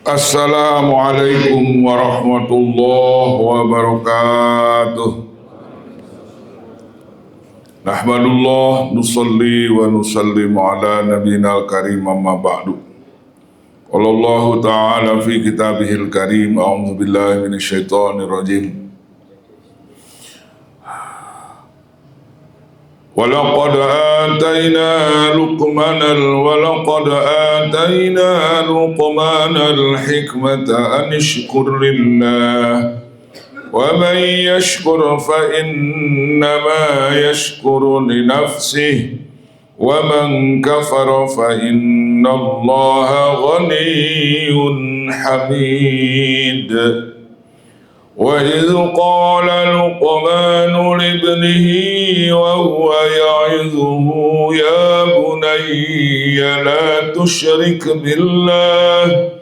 Assalamualaikum warahmatullahi wabarakatuh. Nahmadullah nusalli wa nusallimu ala nabiyina al-karim amma ba'du. Qala Allah ta'ala fi kitabihil karim, a'udzu billahi minasyaitonir rajim. ولقد آتينا لقمان الحكمة أن اشكر لله ومن يشكر فإنما يشكر لنفسه ومن كفر فإن الله غني حميد. وإذ قال لقمان لابنه وهو يعظه يا بني لا تشرك بالله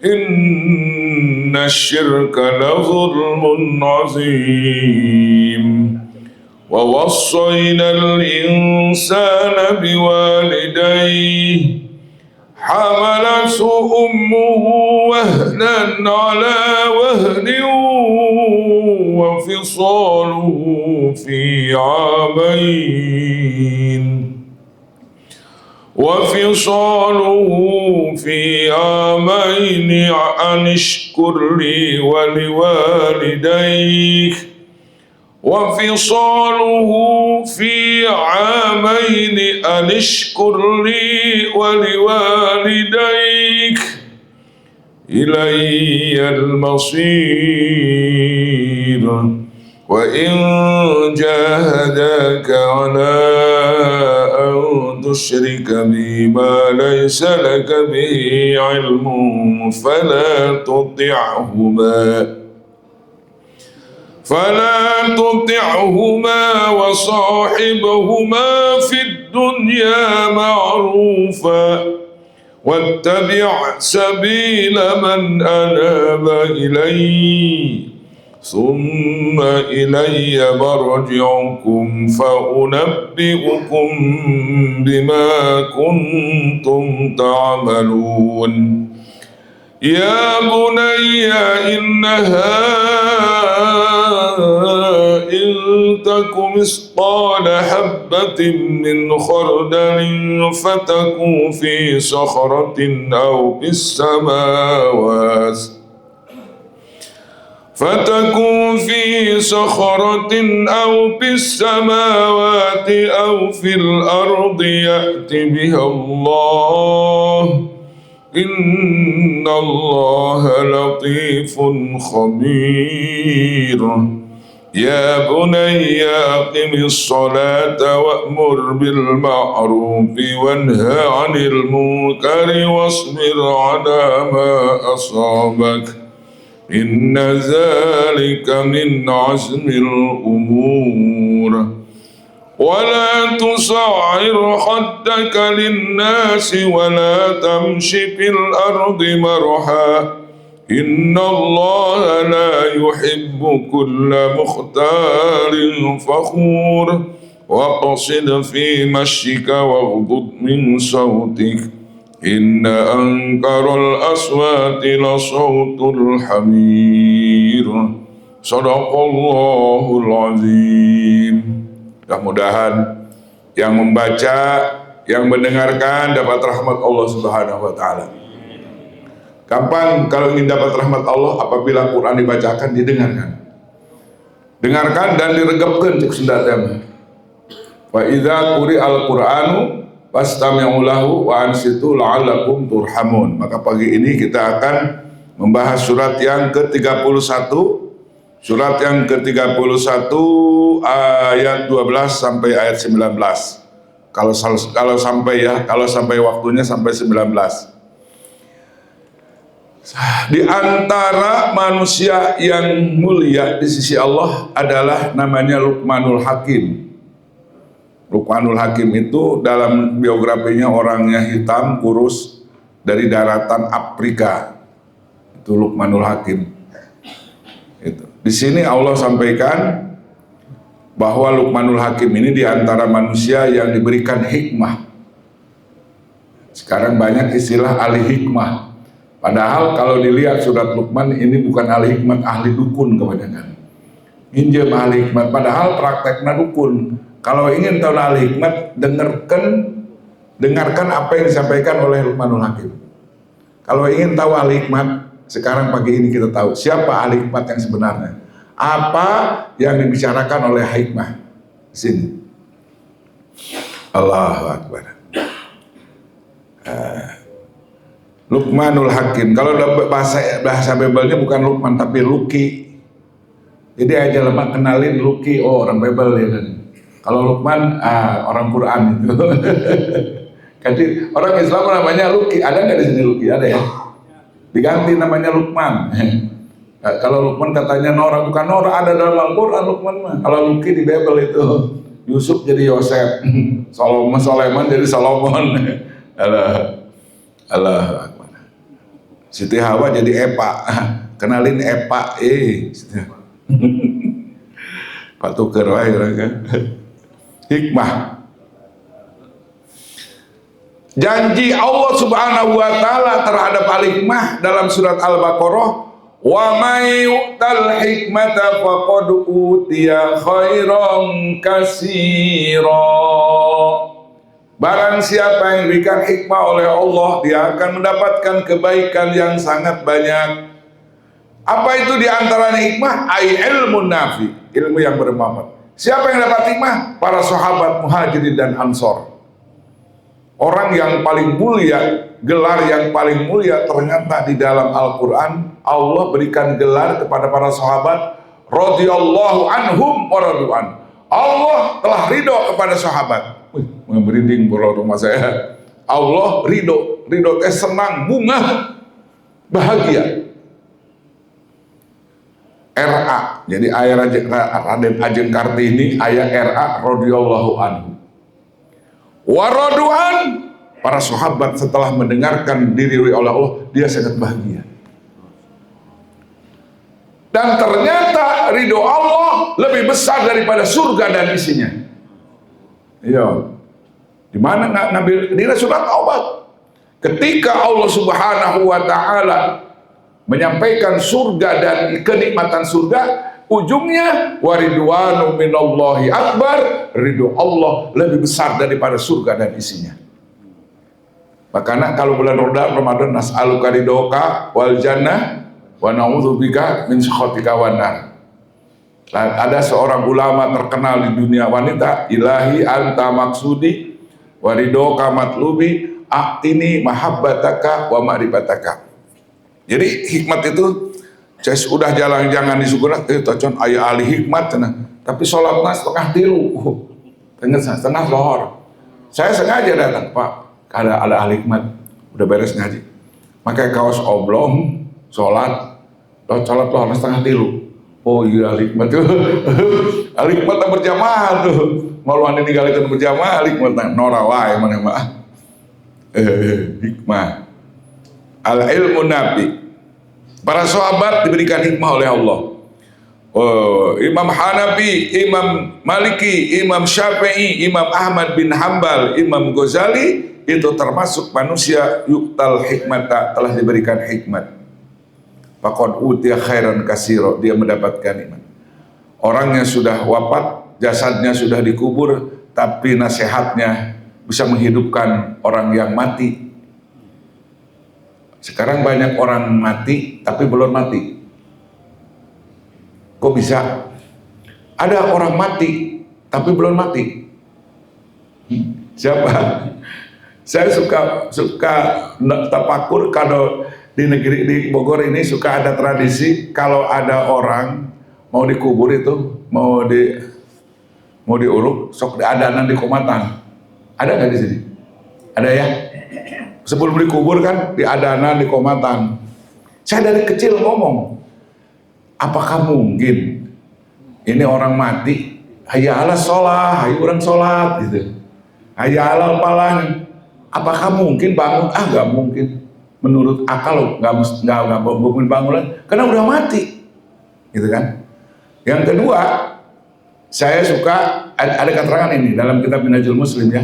إن الشرك لظلم عظيم. ووصينا الإنسان بوالديه حملته أمه وهنا على وهن وفصاله في عامين أن اشكر لي ولوالديك وفصاله في عامين أن اشكر لي ولوالديك إلي المصير. وإن جاهداك على أن تشرك بي ما ليس لك به علم فلا تطعهما وصاحبهما في الدنيا معروفا واتبع سبيل من أناب إلي ثم إلي مرجعكم فأنبئكم بما كنتم تعملون. يا بني إنها إن تك مثقال حبة من خردل فتكن في صخرة أو في السماوات أو في الأرض يأت بها الله إن الله لطيف خبير. يا بني أقم الصلاة وأمر بالمعروف وانهى عن المنكر واصبر على ما أصابك إن ذلك من عزم الأمور. ولا تصعر خدك للناس ولا تمش في الأرض مرحا إن الله لا يحب كل مختال فخور. واقصد في مشيك واغضض من صوتك إن أنكر الأصوات لصوت الحمير. Sadaqallahul azim. Mudah-mudahan yang membaca, yang mendengarkan dapat rahmat Allah Subhanahu wa taala. Gampang kalau ingin dapat rahmat Allah apabila Quran dibacakan, didengarkan. Dengarkan dan diregepkeun cek Sunda teh. Wa idza quri'al Qur'anu fastami'u lahu wa ansitu la'allakum turhamun. Maka pagi ini kita akan membahas surat yang ke-31. Surat yang ke-31 ayat 12 sampai ayat 19. Kalau sampai waktunya sampai 19. Di antara manusia yang mulia di sisi Allah adalah namanya Luqmanul Hakim. Luqmanul Hakim itu dalam biografinya orangnya hitam, kurus, dari daratan Afrika. Itu Luqmanul Hakim. Itu. Di sini Allah sampaikan bahwa Luqmanul Hakim ini di antara manusia yang diberikan hikmah. Sekarang banyak istilah ahli hikmah. Padahal kalau dilihat surat Luqman ini bukan ahli hikmat, ahli dukun kebanyakan. Injem ahli hikmat, padahal prakteknya dukun. Kalau ingin tahu ahli hikmat, dengarkan apa yang disampaikan oleh Luqmanul Hakim. Kalau ingin tahu ahli hikmat, sekarang pagi ini kita tahu siapa ahli hikmat yang sebenarnya. Apa yang dibicarakan oleh hikmah. Sini. Allahu Akbar. Luqmanul Hakim. Kalau bahasa Bebelnya bukan Luqman tapi Luki. Jadi aja lemah kenalin Luki, oh orang Bebel ya kan. Kalau Luqman orang Quran itu. Jadi orang Islam namanya Luki. Ada nggak di sini Luki? Ada ya. Diganti namanya Luqman. Kalau Luqman katanya Nora, bukan Nora, ada dalam Al-Quran Luqman mah. Kalau Luki di Bebel itu Yusuf jadi Yosef, Sulaiman jadi Solomon. Allah. Siti Hawa jadi Epa, kenalin Epa, Pak Tuker wae kan. Hikmah. Janji Allah Subhanahu wa taala terhadap al-hikmah dalam surat Al-Baqarah, wa may yu'tal hikmata faqad utiya khairan katsira. Barang siapa yang diberikan hikmah oleh Allah, dia akan mendapatkan kebaikan yang sangat banyak. Apa itu diantaranya hikmah? Ai ilmu nafi, ilmu yang bermanfaat. Siapa yang dapat hikmah? Para sahabat Muhajirin dan Ansor. Orang yang paling mulia, gelar yang paling mulia ternyata di dalam Al-Quran. Allah berikan gelar kepada para sahabat radhiyallahu anhum wa radu'an. Allah telah ridho kepada sahabat. Merinding bola rumah saya. Allah ridho teh senang, bunga, bahagia. RA, jadi ayah Raden Ajeng Kartini, ayah RA radhiyallahu anhu. Waraduan, para sahabat setelah mendengarkan diri oleh Allah, dia sangat bahagia. Dan ternyata ridho Allah lebih besar daripada surga dan isinya. Iya. Di mana ngambil di surat Taubah. Ketika Allah Subhanahu wa taala menyampaikan surga dan kenikmatan surga, ujungnya waridwanu minallahi akbar, ridho Allah lebih besar daripada surga dan isinya. Makanya kalau bulan Ramadan nas'aluka ridhoka wal jannah wa na'udzubika min sakhatika wan nar. Ada seorang ulama terkenal di dunia wanita, ilahi anta maksudi waridoka matlubi aktini mahabbataka wa ma'rifataka. Jadi hikmat itu saya sudah jalan jangan disyukur tocon ayah ahli hikmat tapi sholatnya setengah tilu setengah lohor. Saya sengaja datang, Pak, ada ahli hikmat udah beres ngaji pakai kaos oblong sholat lohor setengah tilu. Oh iya hikmat tuh, hikmat berjamaah tuh, maluan ini kali itu berjamaah hikmat norawai mana mah, hikmah, al ilmu nabi. Para sahabat diberikan hikmah oleh Allah. Imam Hanafi, Imam Maliki, Imam Syafi'i, Imam Ahmad bin Hambal, Imam Ghazali itu termasuk manusia yu'tal hikmata, telah diberikan hikmat. Faqad utiya khairan katsira, dia mendapatkan iman. Orangnya sudah wafat, jasadnya sudah dikubur, tapi nasihatnya bisa menghidupkan orang yang mati. Sekarang banyak orang mati tapi belum mati. Kok bisa? Ada orang mati tapi belum mati. Siapa? Saya suka tapakur kalau di negeri di Bogor ini suka ada tradisi kalau ada orang mau dikubur itu mau diuruk sok diadanan di Komatang. Ada nggak di sini? Ada ya? Sebelum dikubur kan diadanan di Komatang. Saya dari kecil ngomong, apakah mungkin ini orang mati hayya ala sholah, hayya orang sholat gitu, hayya ala palang, apakah mungkin bangun? Nggak mungkin. Menurut akal nggak mungkin bangun karena udah mati, gitu kan? Yang kedua, saya suka ada keterangan ini dalam kitab Minhajul Muslim ya,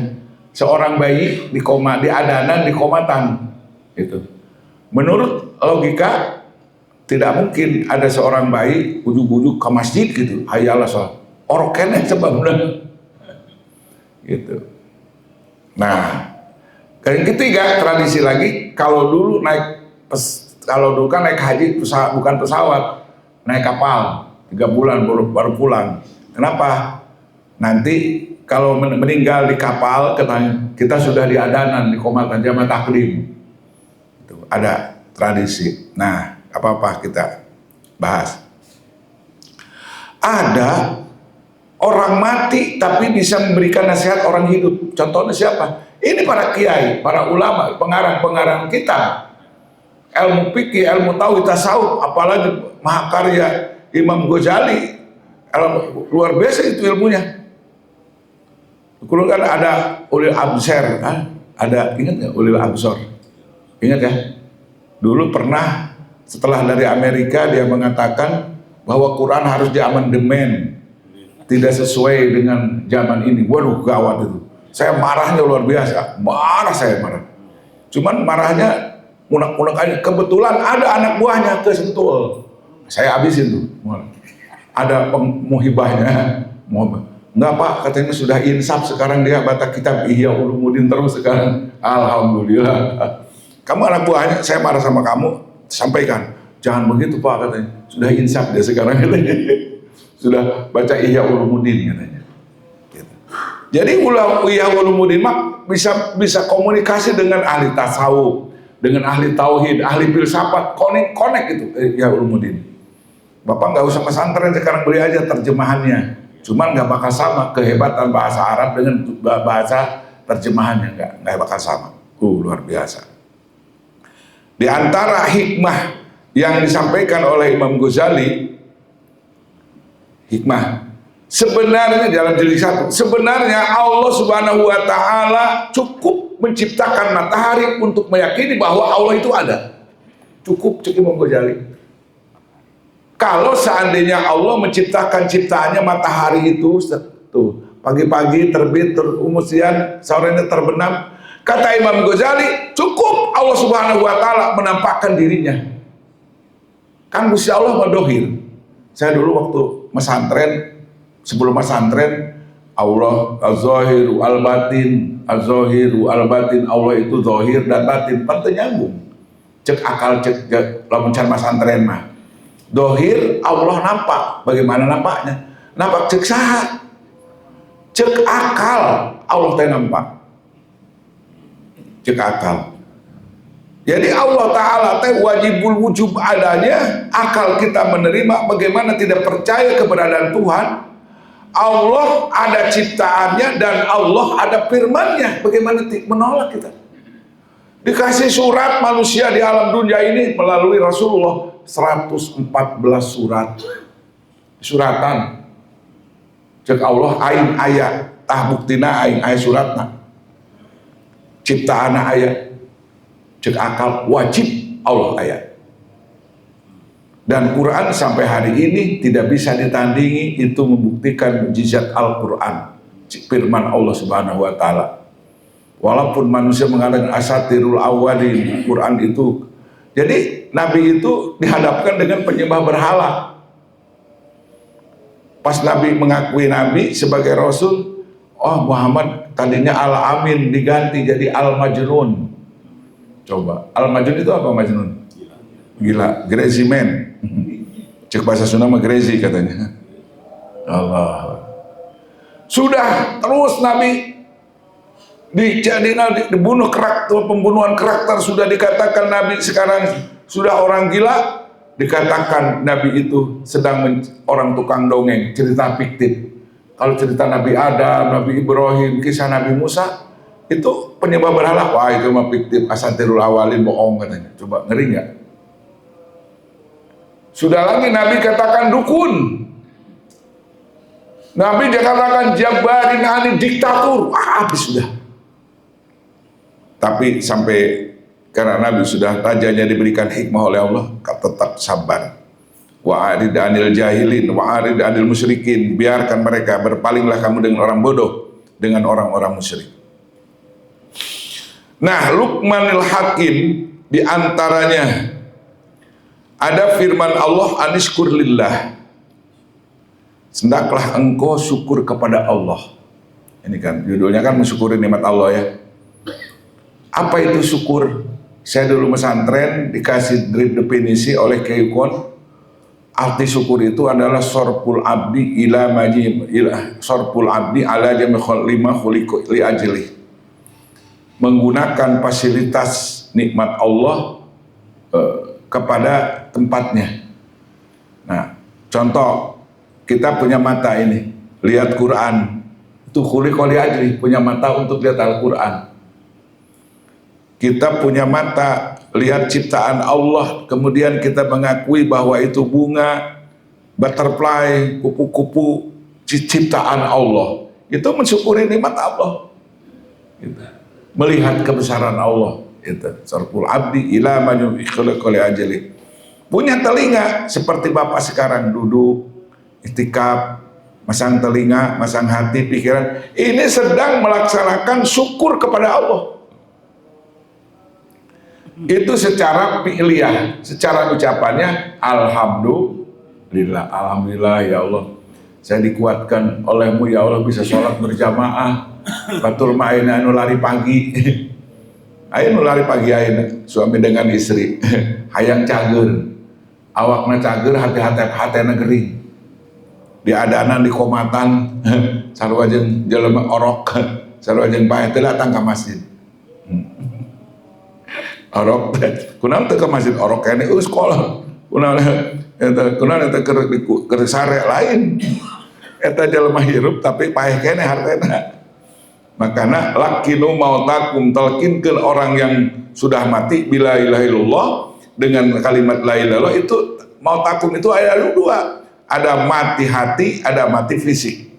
seorang bayi di adanan di Komatang, itu Menurut logika tidak mungkin ada seorang bayi ujuk-ujuk ke masjid gitu, hayalah sholat. Orang kene sebabnya gitu. Nah, yang ketiga tradisi lagi, kalau dulu kan naik haji bukan pesawat, naik kapal 3 bulan baru pulang. Kenapa? Nanti kalau meninggal di kapal, kita sudah di adanan, di komatan jamaah taklim. Itu ada tradisi. Nah, apa-apa kita bahas. Ada orang mati tapi bisa memberikan nasihat orang hidup. Contohnya siapa? Ini para kiai, para ulama, pengarang-pengarang kitab. Ilmu fikih, ilmu tauhid, tasawuf, apalagi mahakarya Imam Ghazali. Luar biasa itu ilmunya. Dulu kan ada Ulil Absar, ada, ingat nggak Ulil Absar? Ingat ya? Dulu pernah setelah dari Amerika dia mengatakan bahwa Quran harus diamandemen, tidak sesuai dengan zaman ini. Waduh, gawat itu. Saya marahnya luar biasa, saya marah. Cuman marahnya unek-unek aja. Kebetulan ada anak buahnya ke Sentul, saya habisin tuh. Ada muhibahnya, enggak Pak, katanya sudah insaf sekarang, dia baca kitab Ihya Ulumuddin terus sekarang. Alhamdulillah. Kamu anak buahnya, saya marah sama kamu, sampaikan. Jangan begitu Pak, katanya. Sudah insaf dia sekarang, katanya. Sudah baca Ihya Ulumuddin, katanya. Gitu. Jadi Ihya Ulumuddin bisa komunikasi dengan ahli tasawuf, dengan ahli tauhid, ahli filsafat, connect itu Ihya Ulumuddin. Bapak nggak usah pesantren sekarang, beli aja terjemahannya. Cuman nggak bakal sama kehebatan bahasa Arab dengan bahasa terjemahannya, nggak bakal sama. Luar biasa. Di antara hikmah yang disampaikan oleh Imam Ghazali, hikmah sebenarnya dalam jilid 1, sebenarnya Allah Subhanahu wa Ta'ala cukup menciptakan matahari untuk meyakini bahwa Allah itu ada. Cukup Imam Ghazali. Kalau seandainya Allah menciptakan ciptaannya matahari itu tuh pagi-pagi terbit, kemudian sorenya terbenam, kata Imam Ghazali cukup Allah Subhanahu wa Ta'ala menampakkan dirinya. Kan Gusti Allah madohir. Saya dulu waktu mesantren, sebelum mesantren, Allah az-zahiru al-batin, az-zahiru al-batin, Allah itu zahir dan batin, penting nyambung. Cek akal, cek lamun can mesantren mah. Dohir Allah nampak, bagaimana nampaknya? Nampak cek saha, cek akal Allah teh nampak, cek akal. Jadi Allah Ta'ala teh wajibul wujub adanya, akal kita menerima. Bagaimana tidak percaya keberadaan Tuhan? Allah ada ciptaannya dan Allah ada firmannya. Bagaimana menolak kita? Dikasih surat manusia di alam dunia ini melalui Rasulullah 114 surat, suratan. Cek Allah aing ayat, tah buktina aing ayat suratna. Ciptaan ayat, cek akal wajib Allah ayat. Dan Quran sampai hari ini tidak bisa ditandingi, itu membuktikan mukjizat Al-Quran, firman Allah Subhanahu wa Ta'ala. Walaupun manusia mengatakan asatirul awwalin, Quran itu. Jadi Nabi itu dihadapkan dengan penyembah berhala. Pas Nabi mengakui Nabi sebagai Rasul, oh Muhammad tadinya Al-Amin diganti jadi Al-Majnun. Coba, Al-Majnun itu apa Majnun? Gila, crazy man. Cek bahasa Sunda mah crazy katanya. Allah. Sudah terus Nabi dibunuh pembunuhan karakter, sudah dikatakan Nabi sekarang sudah orang gila, dikatakan Nabi itu sedang orang tukang dongeng, cerita fiktif. Kalau cerita Nabi Adam, Nabi Ibrahim, kisah Nabi Musa, itu penyembah berhala, wah itu mah fiktif, asatirul awalin, bohong katanya. Coba, ngeri nggak? Sudah lagi Nabi katakan dukun, Nabi dikatakan jabarin, ahli diktator, habis sudah. Tapi sampai karena Nabi sudah rajanya diberikan hikmah oleh Allah, tetap sabar. Wa'arid anil jahilin, wa'arid anil musyrikin, biarkan mereka, berpalinglah kamu dengan orang bodoh, dengan orang-orang musyrik. Nah, Luqmanul Hakim Di antaranya ada firman Allah, anishkur lillah, hendaklah engkau syukur kepada Allah. Ini kan judulnya kan mensyukuri nikmat Allah ya. Apa itu syukur? Saya dulu pesantren dikasih definisi oleh Keukon. Arti syukur itu adalah sorpul abdi ila majib, sorpul abdi ala jami lima khuliqu li ajli. Menggunakan fasilitas nikmat Allah kepada tempatnya. Nah, contoh kita punya mata ini, lihat Quran, itu khuliqu li ajli, punya mata untuk lihat Al-Quran. Kita punya mata lihat ciptaan Allah, kemudian kita mengakui bahwa itu bunga, butterfly, kupu-kupu, ciptaan Allah. Itu mensyukuri nikmat Allah. Gitu. Melihat kebesaran Allah. Itu sarful abdi ila man yukhliqu ajali. Punya telinga seperti Bapak sekarang duduk itikaf, masang telinga, masang hati, pikiran. Ini sedang melaksanakan syukur kepada Allah. Itu secara fi'liyah, secara ucapannya alhamdulillah, alhamdulillah ya Allah, saya dikuatkan olehmu ya Allah bisa sholat berjamaah. Batul ma'ina anu lari pagi. Ayo lari pagi ayo suami dengan istri. Hayang cager, awakna cager, hati-hati negeri. Di adanan di komatan, sarua jeung jelema orok, sarua jeung bae teh datang ke masjid. Orok, kunaon teu ke masjid orok kene sekolah. Kunaon eta keur sare lain. Eta jelema hirup tapi paeh kene hartena. Makana lakinu mautakum, talkinkeun orang yang sudah mati bila ilaha illallah dengan kalimat la ilaha illallah. Itu mautakum itu ada dua. Ada mati hati, ada mati fisik.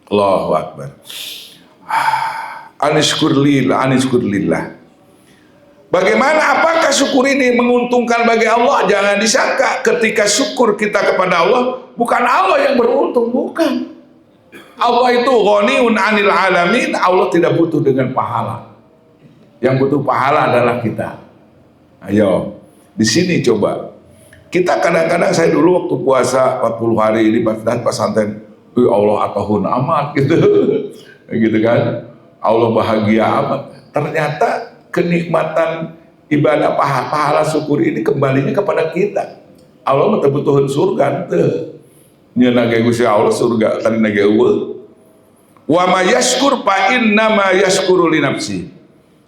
Allahu Akbar. Anishkur lillah. Bagaimana, apakah syukur ini menguntungkan bagi Allah? Jangan disangka ketika syukur kita kepada Allah, bukan Allah yang beruntung, bukan. Allah itu ghaniun 'anil alamin, Allah tidak butuh dengan pahala. Yang butuh pahala adalah kita. Ayo, di sini coba. Kita kadang-kadang, saya dulu waktu puasa 40 hari ini dan pesantren, Allah atahun amat gitu. Gitu kan. Allah bahagia amat. Ternyata kenikmatan ibadah pahala syukur ini kembalinya kepada kita. Allah mah butuhin surga teu. Nya nage Gusti Allah surga tadi nage eueuh. Wa may yashkur fa inna ma yashkuru li nafsi.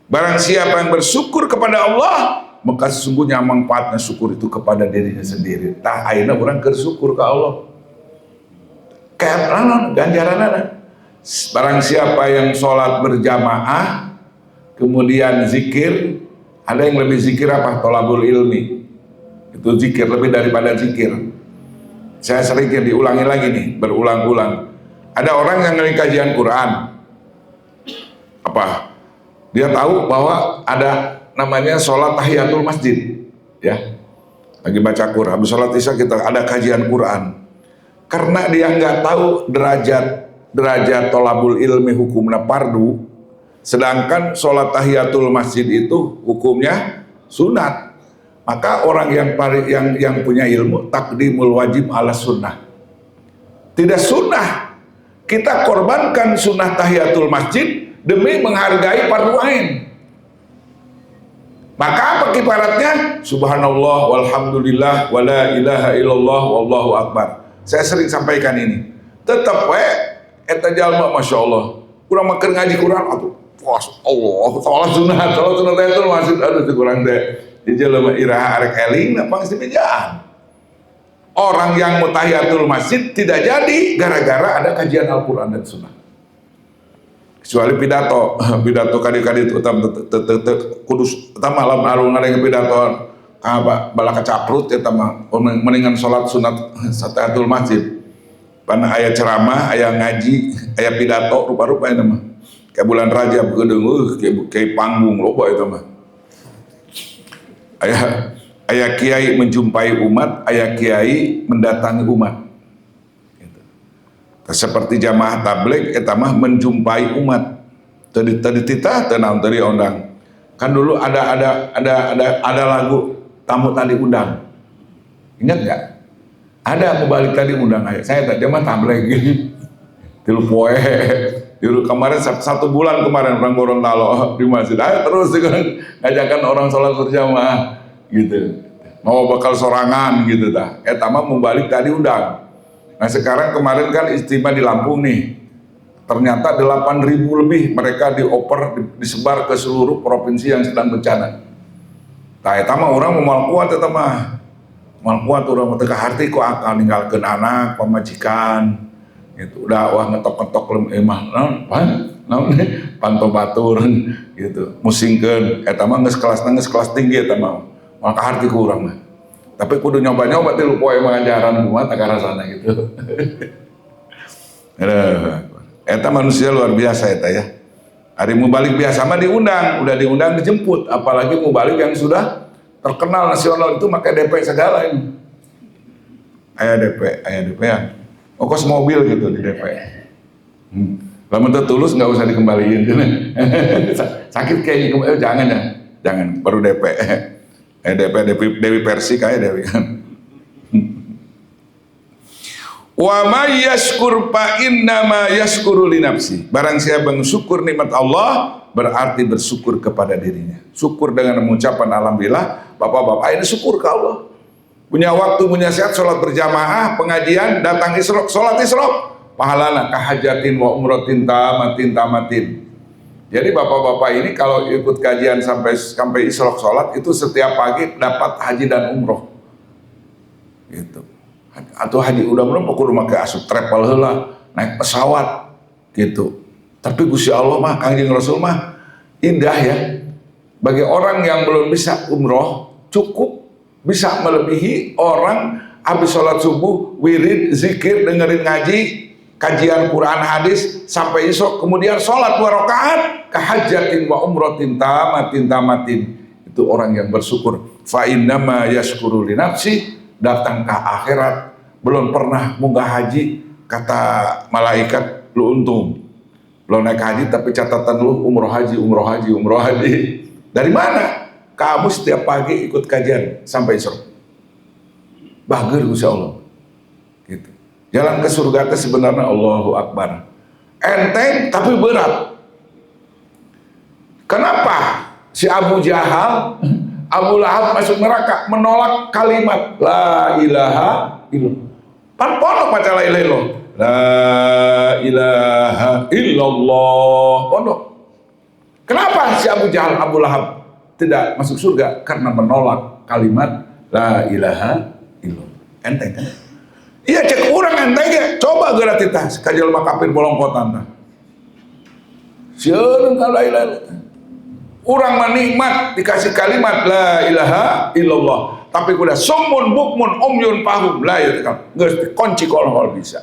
Barang siapa yang bersyukur kepada Allah, maka sesungguhnya manfaatnya syukur itu kepada dirinya sendiri. Tah ayeuna urang keur syukur ka Allah. Kayak ganjaranana. Barang siapa yang sholat berjamaah kemudian zikir, ada yang lebih zikir apa? Tolabul ilmi. Itu zikir lebih daripada zikir. Saya sering diulangi lagi nih, berulang-ulang. Ada orang yang ngeri kajian Quran. Apa? Dia tahu bahwa ada namanya sholat tahiyatul masjid. Ya. Lagi baca Quran, habis sholat isya kita ada kajian Quran. Karena dia nggak tahu derajat tolabul ilmi hukumnya fardu. Sedangkan sholat tahiyatul masjid itu hukumnya sunat. Maka orang yang punya ilmu takdimul wajib ala sunnah. Tidak sunnah. Kita korbankan sunnah tahiyatul masjid demi menghargai fardu ain. Maka apa kibaratnya? Subhanallah walhamdulillah wala ilaha illallah wallahu akbar. Saya sering sampaikan ini. Tetap eta jalma masyaallah. Urang maker ngaji Quran atuh. Allah, sholat sunat itu masih ada kurang deh. Di jalan iraha arek eling, pasti bejaan. Orang yang mutahiyatul masjid tidak jadi gara-gara ada kajian Al-Quran dan Sunnah. Kecuali pidato kali-kali itu kudus, utama malam alung ada yang pidato bala kecaprut ya tama mendingan sholat sunat tahiyatul masjid. Pana aya ceramah, aya ngaji, aya pidato rupa-rupa itu mah. Kayak bulan Rajab kayak panggung loba itu mah. Ayah kiai menjumpai umat, ayah kiai mendatangi umat. Gitu. Seperti jamaah tabligh eta mah menjumpai umat. Tadi titah tenang tadi ondang. Kan dulu ada lagu tamu tadi undang. Ingat nggak? Ada mau balik tadi undang aja. Saya tak cuma tablet gini. Tilu poe. Tilu kemarin 1 bulan kemarin orang Gorontalo di masjid. Ayo terus kan ngajakan orang sholat berjamaah gitu. Mau bakal sorangan gitu dah. Tama mau balik tadi undang. Nah sekarang kemarin kan istimewa di Lampung nih. Ternyata 8.000 lebih mereka dioper disebar ke seluruh provinsi yang sedang bencana. Nah tama orang mau kuat mah. Mal kuat orang teka hati kok akan ninggalkeun anak, pamajikan. Gitu. Udah wah ngetok-ngetok emah naon panto batur gitu. Musingkeun eta mah geus kelas tinggi eta mah. Maka hati ku urang mah. Tapi kudu nyoba-nyoba teh lu poe mangajaran kumaha teh karasana gitu. Eta manusia luar biasa eta ya. Hari mau balik biasa mah diundang, udah diundang dijemput, apalagi mau balik yang sudah terkenal nasional itu pakai DP segala ini. Aya DP ya. Ongkos mobil gitu di DP. Lamun teu tulus nggak usah dikembaliin. Sakit kayaknya jangan baru DP. Dewi Persik kayak Dewi kan. Wa may yashkur fa innama yashkuru li nafsi. Barang siapa bersyukur nikmat Allah berarti bersyukur kepada dirinya. Syukur dengan mengucapkan alhamdulillah. Bapak-bapak ini syukur ke Allah. Punya waktu, punya sehat, sholat berjamaah, pengajian, datang isrok, sholat isrok, pahalana kahajatin wa umratin tamatin. Jadi bapak-bapak ini kalau ikut kajian sampai isrok sholat itu setiap pagi dapat haji dan umroh. Gitu. Atau haji udah belum kudu make asup travel heula, naik pesawat gitu. Tapi Gusti Allah mah Kangjeng Rasul mah indah ya. Bagi orang yang belum bisa umroh cukup bisa melebihi orang habis sholat subuh, wirid, zikir, dengerin ngaji, kajian Quran hadis sampai isok kemudian sholat 2 rakaat kahajatin wa umratin tamatin. Itu orang yang bersyukur. Fa innama yashkuru li nafsi. Datang ke akhirat belum pernah munggah haji kata malaikat lu untung belum naik haji tapi catatan lu umroh haji. Dari mana? Kamu setiap pagi ikut kajian sampai isra. Bager Gusti Allah. Gitu. Jalan ke surga itu sebenarnya Allahu Akbar. Enteng tapi berat. Kenapa si Abu Jahal, Abu Lahab masuk neraka menolak kalimat la ilaha illallah. Pan pondok baca la ilaha illallah. La ilaha illallah. Pondok. Kenapa si Abu Jahal, Abu Lahab tidak masuk surga? Karena menolak kalimat la ilaha illallah. Enteng kan? Iya cek orang enteng ya. Coba geura tita kajal makapir bolongkotan tah. Sieun ka la ilaha illallah. Orang menikmat dikasih kalimat la ilaha illallah. Tapi kuda sumun bukmun umyun pahum la ilaha. Geus kunci kolhol bisa.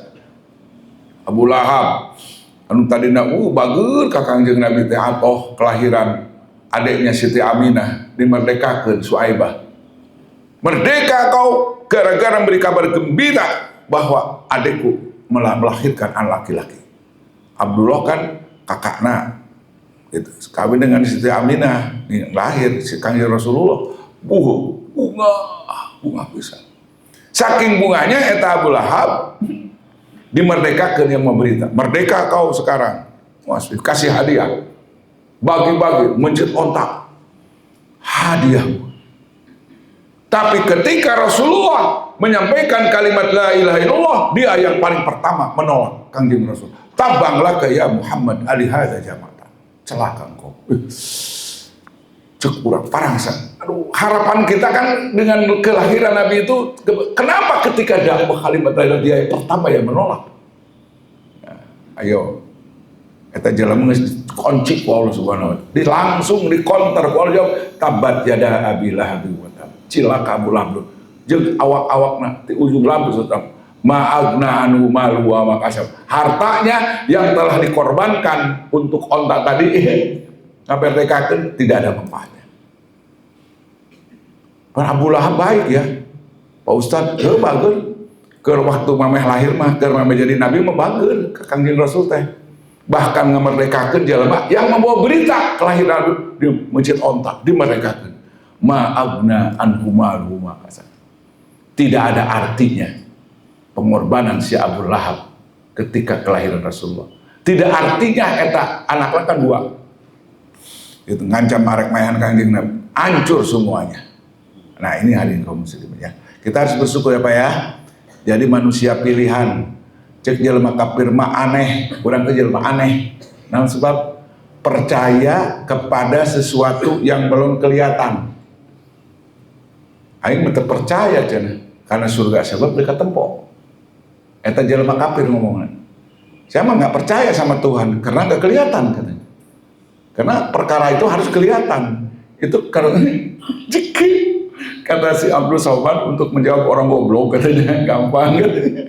Abu Lahab anu tadina bageun ka Kangjeng Nabi teh atoh kelahiran adiknya Siti Aminah dimerdekakeun Suaibah. Merdeka kau gara-gara memberi kabar gembira bahwa adikku melahirkan anak laki-laki. Abdullah kan kakakna gitu. Kawin dengan Siti Aminah lahir si Kangjeng Rasulullah bunga bisa. Saking bunganya eta Abu Lahab dimerdekakan yang memberita. Merdeka kau sekarang. Mas, kasih hadiah. Bagi-bagi, mencet ontak. Hadiah. Tapi ketika Rasulullah menyampaikan kalimat la ilaha illallah, dia yang paling pertama menolak Kangjeng Rasul. Tabanglah ke ya Muhammad alihada jamatan. Celaka engkau. Cek kurang parangsan. Aduh, harapan kita kan dengan kelahiran Nabi itu, kenapa ketika dakwah kalimat la ilaha dia yang pertama yang menolak? Nah, ayo, kita jalan kunci ku Allah Subhanahu wa taala. Langsung dikonter ku Allah jawab, tabat yada Abi Lahab wa tab. Cilaka Abu Lahab. Jeung awak-awakna ti ujung rambut tetap ma'agna anu malu wa makasab. Hartanya yang telah dikorbankan untuk ontak tadi ngaberdekakeun tidak ada manfaatnya. Pak Abu Lahab baik ya, Pak Ustadz, bagus. Ke waktu mameh lahir mah, ke mameh jadi nabi mah bagus ke Kangjeng Rasul teh. bahkan ngemerdekakeun jelema yang membawa berita kelahiran di Masjid Onta dimerdekakeun. Ma'agna anhu maluhu ma kasab. Tidak ada artinya pengorbanan si Abu Lahab ketika kelahiran Rasulullah. Tidak artinya eta anaknya kan dua. Itu ngancam arek mayan kangjeng Nabi, hancur semuanya. Nah, ini hadirin kaum muslimin ya. Kita harus bersyukur ya Pak ya. Jadi manusia pilihan. Cek jelema kafir mah aneh, urang teh jelema aneh. Nah, sebab percaya kepada sesuatu yang belum kelihatan. Aing mah percaya cenah karena surga sebab dekat tempo. Eta jelema kafir ngomongna. Saya mah nggak percaya sama Tuhan karena nggak kelihatan katanya. Karena perkara itu harus kelihatan. Itu karena kata si Abdul Somad untuk menjawab orang goblok katanya gampang katanya.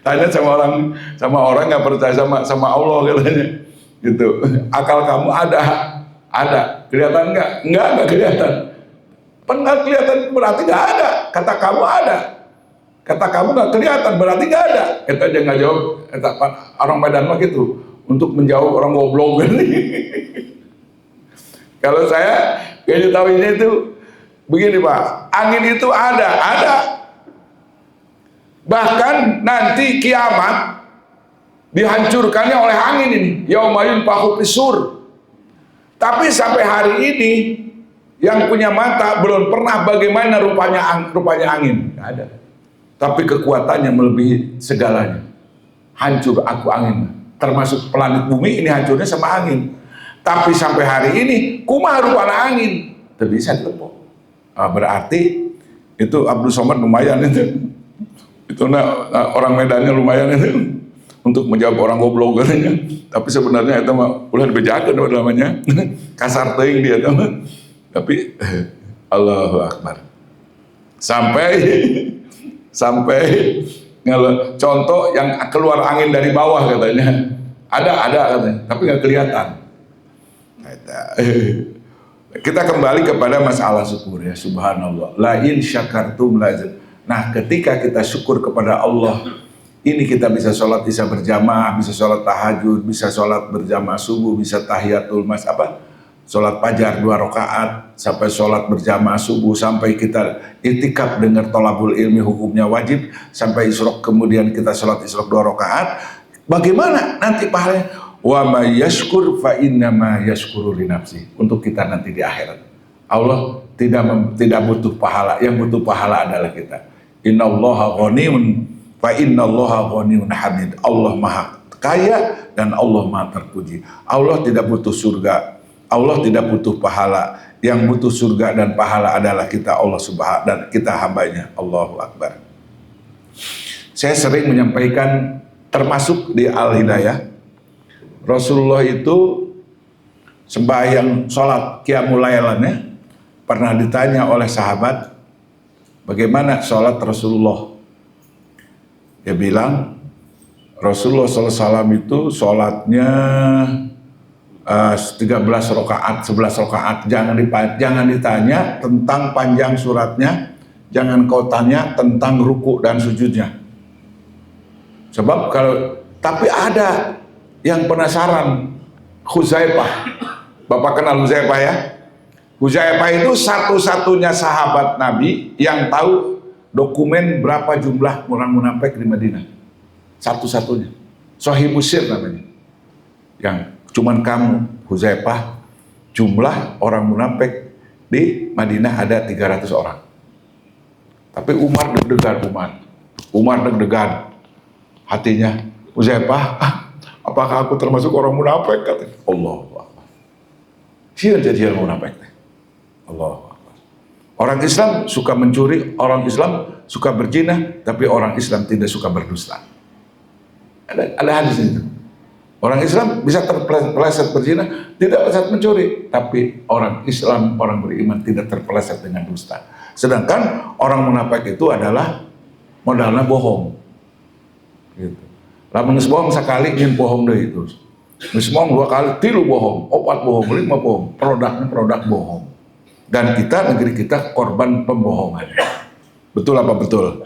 Tanya sama orang nggak percaya sama Allah katanya. Gitu. Akal kamu ada. Kelihatan nggak kelihatan. Nggak kelihatan berarti nggak ada. Kata kamu ada. Kata kamu nggak kelihatan berarti nggak ada. Kita aja nggak jawab. Kita orang Medan mah gitu untuk menjawab orang goblok. Kalau saya kayaknya tahu ini itu begini Pak. Angin itu ada. Bahkan nanti kiamat dihancurkannya oleh angin ini. Yaumayun pahu pisur. Tapi sampai hari ini yang punya mata belum pernah bagaimana rupanya angin. Nggak ada. Tapi kekuatannya melebihi segalanya. Hancur aku angin. Termasuk planet bumi ini hancurnya sama angin. Tapi sampai hari ini kumaha rupana angin. Tidak bisa ditepuk. Berarti itu Abdul Somad lumayan itu. Itu orang Medannya lumayan itu. Untuk menjawab orang goblok katanya. Tapi sebenarnya itu mah ulah dibejakeun namanya. Kasar teuing dia tuh. Tapi Allahu Akbar. Sampai contoh yang keluar angin dari bawah katanya. Ada katanya, tapi nggak kelihatan. Kita kembali kepada masalah syukur ya, subhanallah. La in syakartum lazim. Nah, ketika kita syukur kepada Allah, ini kita bisa sholat bisa berjamaah, bisa sholat tahajud, bisa sholat berjamaah subuh, bisa tahiyatul sholat fajar 2 rakaat, sampai sholat berjamaah subuh, sampai kita iktikaf dengar tolabul ilmi hukumnya wajib, sampai isyraq kemudian kita sholat isyraq 2 rakaat. Bagaimana nanti pahalanya? Wa may yashkur fa innama yashkuru li nafsi. Untuk kita nanti di akhirat. Allah tidak butuh pahala, yang butuh pahala adalah kita. Innallaha ghaniyun fa innallaha ghaniyun hamid. Allah Maha kaya dan Allah Maha terpuji. Allah tidak butuh surga. Allah tidak butuh pahala. Yang butuh surga dan pahala adalah kita, Allah Subhanahu dan kita hambanya. Allahu Akbar. Saya sering menyampaikan termasuk di Al-Hidayah. Rasulullah itu sembahyang sholat qiyamul lailannya pernah ditanya oleh sahabat bagaimana sholat Rasulullah. Dia bilang Rasulullah SAW itu sholatnya 13 rakaat, 11 rakaat. Jangan ditanya tentang panjang suratnya, jangan kau tanya tentang ruku dan sujudnya. Sebab tapi ada yang penasaran, Huzaifah. Bapak kenal Huzaifah ya? Huzaifah itu satu-satunya sahabat Nabi yang tahu dokumen berapa jumlah orang munafik di Madinah. Satu-satunya. Shahihus Sir namanya. Yang cuman kamu, Huzaifah, jumlah orang munafik di Madinah ada 300 orang. Tapi Umar deg-degan, Umar deg-degan. Hatinya, Huzaifah, apakah aku termasuk orang munafik? Katanya, Allahu Akbar. Siapa jadi orang munafik? Allahu Akbar. Orang Islam suka mencuri, orang Islam suka berzina, tapi orang Islam tidak suka berdusta. Ada hadis itu. Orang Islam bisa terpeleset berzina, tidak terpeleset mencuri, tapi orang Islam, orang beriman tidak terpeleset dengan dusta. Sedangkan orang munafik itu adalah modalnya bohong. Gitu. Lamun geus bohong sekali nyen bohong deui itu. Geus bohong 2 kali, 3 bohong, 4 bohong, 5 bohong. Produk bohong. Dan negeri kita korban pembohongan. Betul apa betul?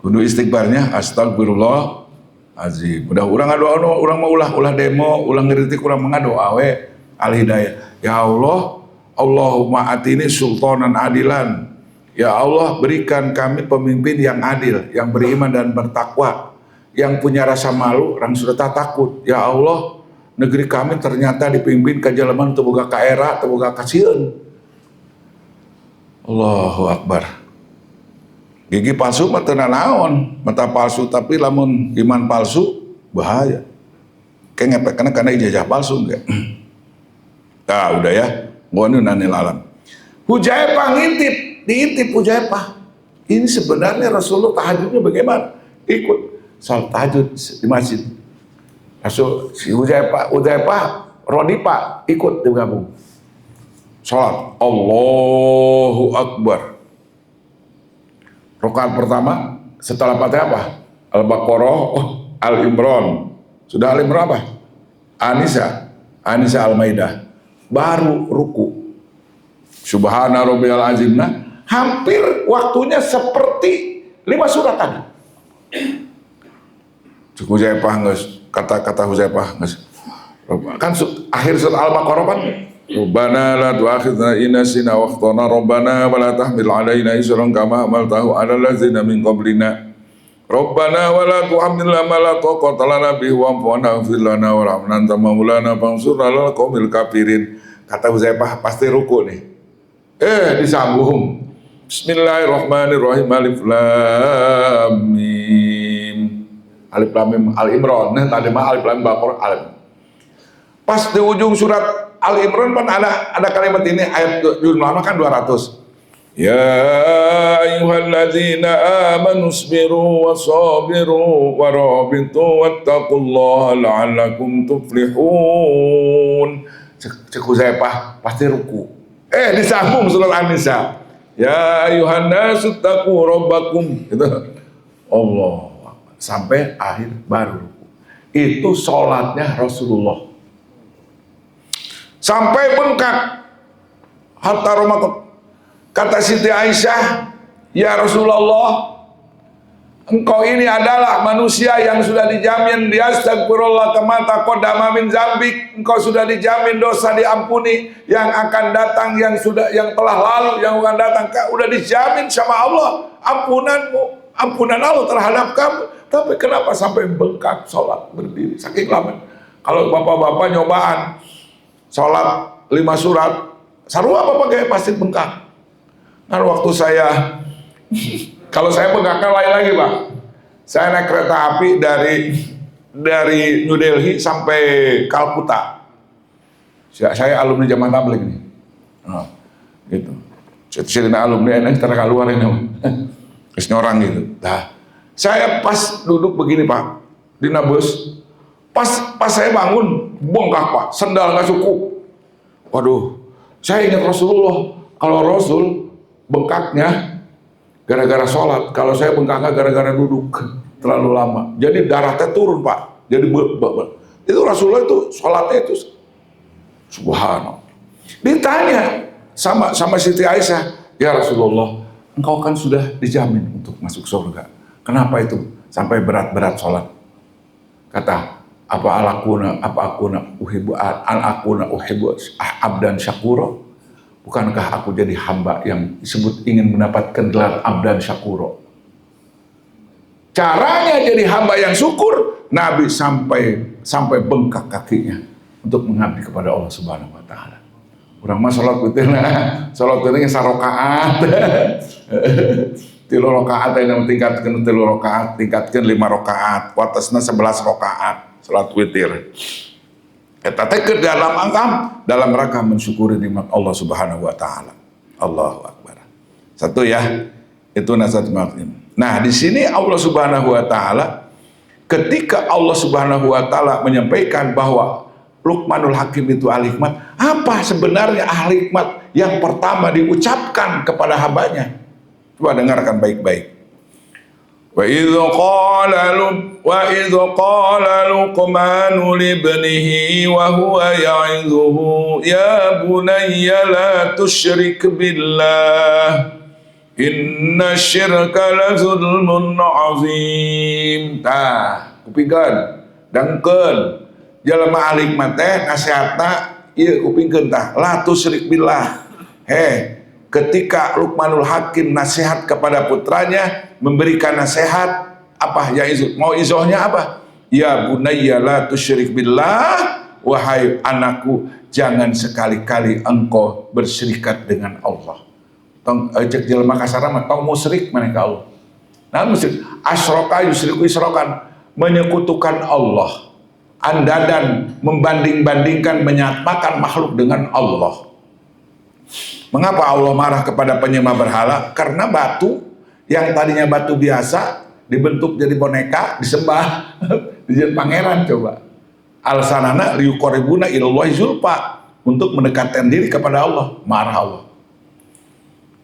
Kudu istighfarnya astagfirullah azim. Udah urang ngadoa, urang mah ulah demo, ulah ngeritik, urang mengadoa we al hidayah. Ya Allah, Allahumma atini sultanan adilan. Ya Allah, berikan kami pemimpin yang adil, yang beriman dan bertakwa, yang punya rasa malu, orang sudah tak takut. Ya Allah, negeri kami ternyata dipimpin ke jalaman teboga ka era, teboga ka sieun. Allahu Akbar. Gigi palsu mah teu naon, mata palsu tapi lamun iman palsu bahaya. Kayak ngepek karena ijazah palsu enggak. Nah, udah ya. Gua nanil alam. Hujaifah diintip Hujaifah. Ini sebenarnya Rasulullah tahajudnya bagaimana? Ikut salat tahajud di masjid. Rasul si Hujaifah Rodipah ikut digabung. Salat Allahu Akbar. Rakaat pertama setelah Fatihah apa? Al-Baqarah, Al-Imran. Sudah Al-Imran apa? Anisa Al-Maidah. Baru ruku. Subhana rabbiyal azim. Nah, hampir waktunya seperti 5 surat tadi. Huzaifah geus kata-kata Huzaifah geus. Kan akhir surat Al-Baqarah kan Rabbana la tu'akhidna in nasina wa akhtana Rabbana wa la tahmil 'alaina isran kama hamaltahu 'alal ladzina min qablina Rabbana wa la tu'ammilna ma la taqata lana bihi wa'fu 'anna waghfir lana warhamna anta maulana fansurna 'alal qaumil kafirin. Kata Huzaifah pasti ruku nih. Disambung. Bismillahirrahmanirrahim. Alif Lam Mim. Alif Lam Mim Al-Imran. Nah, tadi mah Alif Lam Baqarah Alif. Pas di ujung surat Al-Imran kan ada kalimat ini, ayat jumlahnya kan 200. Ya ayyuhalladzina amanu isbiru wasabiru warabitu wattaqullaha la'allakum tuflihun. Cek Huzaifah pasti ruku. Disambung surat An-Nisa. Ya ayyuhan nasu taqu rabbakum. Gitu. Allah sampai akhir baru ruku. Itu sholatnya Rasulullah. Sampai bengkak. Hatta romakot. Kata Siti Aisyah, ya Rasulullah, engkau ini adalah manusia yang sudah dijamin dia astagfirullah kama taqaddama min zambik. Engkau sudah dijamin dosa diampuni, yang akan datang, yang telah lalu, yang akan datang, udah dijamin sama Allah ampunan Allah terhadap kamu. Tapi kenapa sampai bengkak sholat berdiri saking lama? Kalau bapak-bapak nyobaan sholat 5 surat, sarua apa pakai pasti bengkak. Nah waktu saya, kalau saya bengkaknya lain lagi Pak. Saya naik kereta api dari New Delhi sampai Kalkuta. Saya alumni zaman tabligh nih. Nah, gitu. Saya alumni enak setelah keluar ini. Terus nyorang gitu. Nah, saya pas duduk begini Pak di bus. Pas saya bangun bengkak Pak, sendal nggak cukup. Waduh, saya ingat Rasulullah. Kalau Rasul bengkaknya gara-gara sholat, kalau saya bengkaknya gara-gara duduk terlalu lama. Jadi darahnya turun Pak. Jadi itu Rasulullah itu sholatnya itu subhanallah. Ditanya sama Siti Aisyah, ya Rasulullah, engkau kan sudah dijamin untuk masuk surga. Kenapa itu sampai berat-berat sholat? Kata, apa akuna uhibbu abdan syakuro? Bukankah aku jadi hamba yang disebut ingin mendapatkan gelar abdan syakuro? Caranya jadi hamba yang syukur, Nabi sampai bengkak kakinya untuk mengabdi kepada Allah Subhanahu wa taala. Urang mah salat witirna sarokaat. 3 rakaat aya tingkatkeun 3 rakaat, tingkatkeun 5 rakaat, watasna 11 rakaat salat witir. Eta teh ke dalam rangka mensyukuri nikmat Allah Subhanahu wa taala. Allahu Akbar. Satu ya, itu nasihat maklim. Nah, di sini Allah Subhanahu wa taala ketika Allah Subhanahu wa taala menyampaikan bahwa Luqmanul Hakim itu ahli hikmat, apa sebenarnya ahli hikmat yang pertama diucapkan kepada hambanya? Coba dengarkan baik-baik. Wa idh qala Luqmanu libnihi wa huwa ya'idhuhu ya bunayya la tusyrik billah inna syirka la zulmun azim. kupingkeun dangkeun jelema ahli hikmah teh nasihatna ieu kupingkeun tah la tusyrik billah. Ketika Luqmanul Hakim nasihat kepada putranya, memberikan nasihat apa ya, mau izohnya apa? Ya bunayya la tusyrik billah, wahai anakku jangan sekali-kali engkau bersyirikat dengan Allah. Tong cek jelema kasar mah tong musyrik mereka Allah. Nah musyrik asyraka yusyriku isrokan, menyekutukan Allah, andadan, membanding-bandingkan, menyamakan makhluk dengan Allah. Mengapa Allah marah kepada penyembah berhala? Karena batu yang tadinya batu biasa dibentuk jadi boneka, disembah dijadikan pangeran. Coba alasanana liuqarribuna ilallahi zulfa, untuk mendekatkan diri kepada Allah. Marah Allah.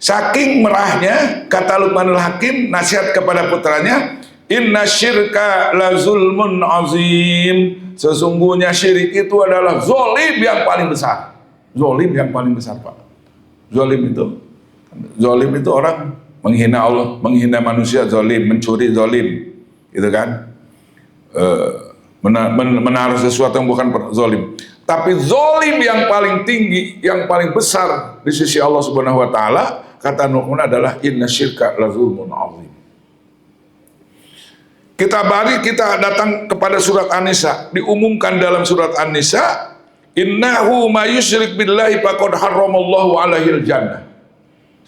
Saking merahnya, kata Luqmanul Hakim nasihat kepada putranya, inna syirka la zulmun azim, sesungguhnya syirik itu adalah zolim yang paling besar. Zolim yang paling besar, Pak. Zolim itu orang menghina Allah, menghina manusia, zolim, mencuri, zolim, gitu kan? Menaruh sesuatu yang bukan zolim. Tapi zolim yang paling tinggi, yang paling besar di sisi Allah Subhanahu Wa Taala, kata Luqman adalah inna syirka la zulmun azim. Kita datang kepada surat An-Nisa, diumumkan dalam surat An-Nisa, innahu ma yusyrik billahi faqad harramallahu alaihil jannah.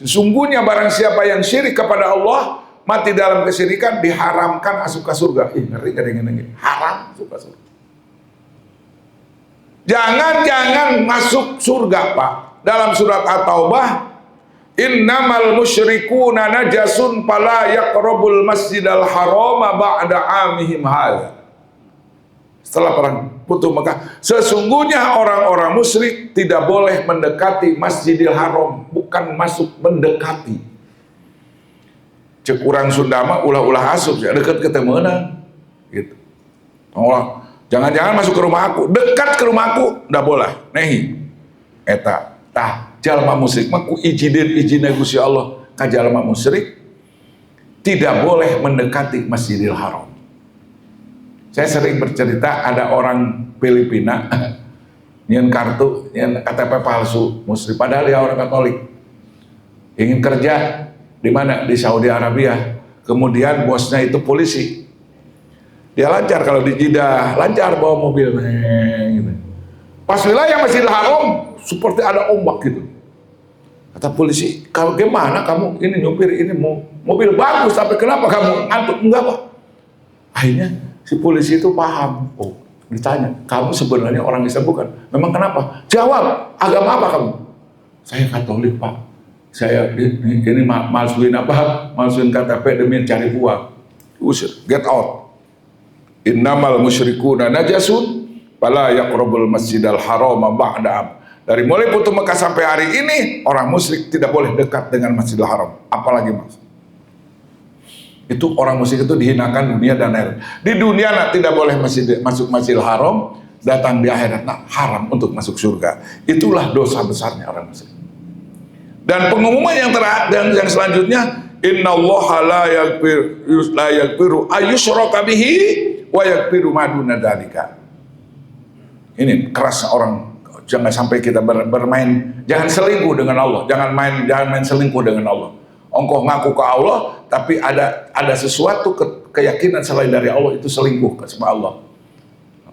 Sesungguhnya barang siapa yang syirik kepada Allah, mati dalam kesyirikan, diharamkan masuk ke surga. Ngeri kadang-kadang haram masuk ke surga. Jangan masuk surga, Pak. Dalam surat At-Taubah, innamal musyrikuna najasun fala yaqrabul masjidal harama ba'da amihim hadza. Setelah perang Futuh Mekah, sesungguhnya orang-orang musyrik tidak boleh mendekati Masjidil Haram, bukan masuk, mendekati. Cek urang Sunda mah ulah-ulah asup, dekat ketemuan gitu. Allah, jangan-jangan masuk ke rumah aku, dekat ke rumah aku, ndak boleh. Nehi, eta, tah, jalma musyrik mah ku izin Gusti Allah ka jalma musyrik tidak boleh mendekati Masjidil Haram. Saya sering bercerita, ada orang Filipina nyen kartu, nyen KTP palsu, muslim, padahal dia orang Katolik, ingin kerja di mana, di Saudi Arabia. Kemudian bosnya itu polisi, dia lancar kalau di Jeddah, lancar bawa mobil, gitu. Pas wilayah Masjidil Haram seperti ada ombak gitu. Kata polisi, kalau gimana kamu ini nyupir ini mobil bagus, tapi kenapa kamu ngantuk? Enggak, Pak. Akhirnya si polisi itu paham. Oh, ditanya, kamu sebenarnya orang Islam bukan? Memang kenapa? Jawab, agama apa kamu? Saya Katolik, Pak. Saya ini malsuin apa? Malsuin KTP demi cari uang. Usir, get out. Innamal musyrikuna najasun fala yaqrabul masjidal harama ba'da. Dari mulai Futuh Mekah sampai hari ini, orang musyrik tidak boleh dekat dengan Masjidil Haram. Apalagi Mas? Itu orang musyrik itu dihinakan dunia dan akhirat. Di dunia tidak boleh masuk Masjidil Haram, datang di akhirat haram untuk masuk surga. Itulah dosa besarnya orang musyrik. Dan pengumuman yang terakhir yang selanjutnya, innallaha la yaghfiru ayyushraka bihi wa yaghfiru ma duna dzalika. Ini keras orang. Jangan sampai kita bermain, jangan selingkuh dengan Allah, jangan main selingkuh dengan Allah. Engkau ngaku ke Allah, tapi ada sesuatu keyakinan selain dari Allah, itu selingkuh sama Allah.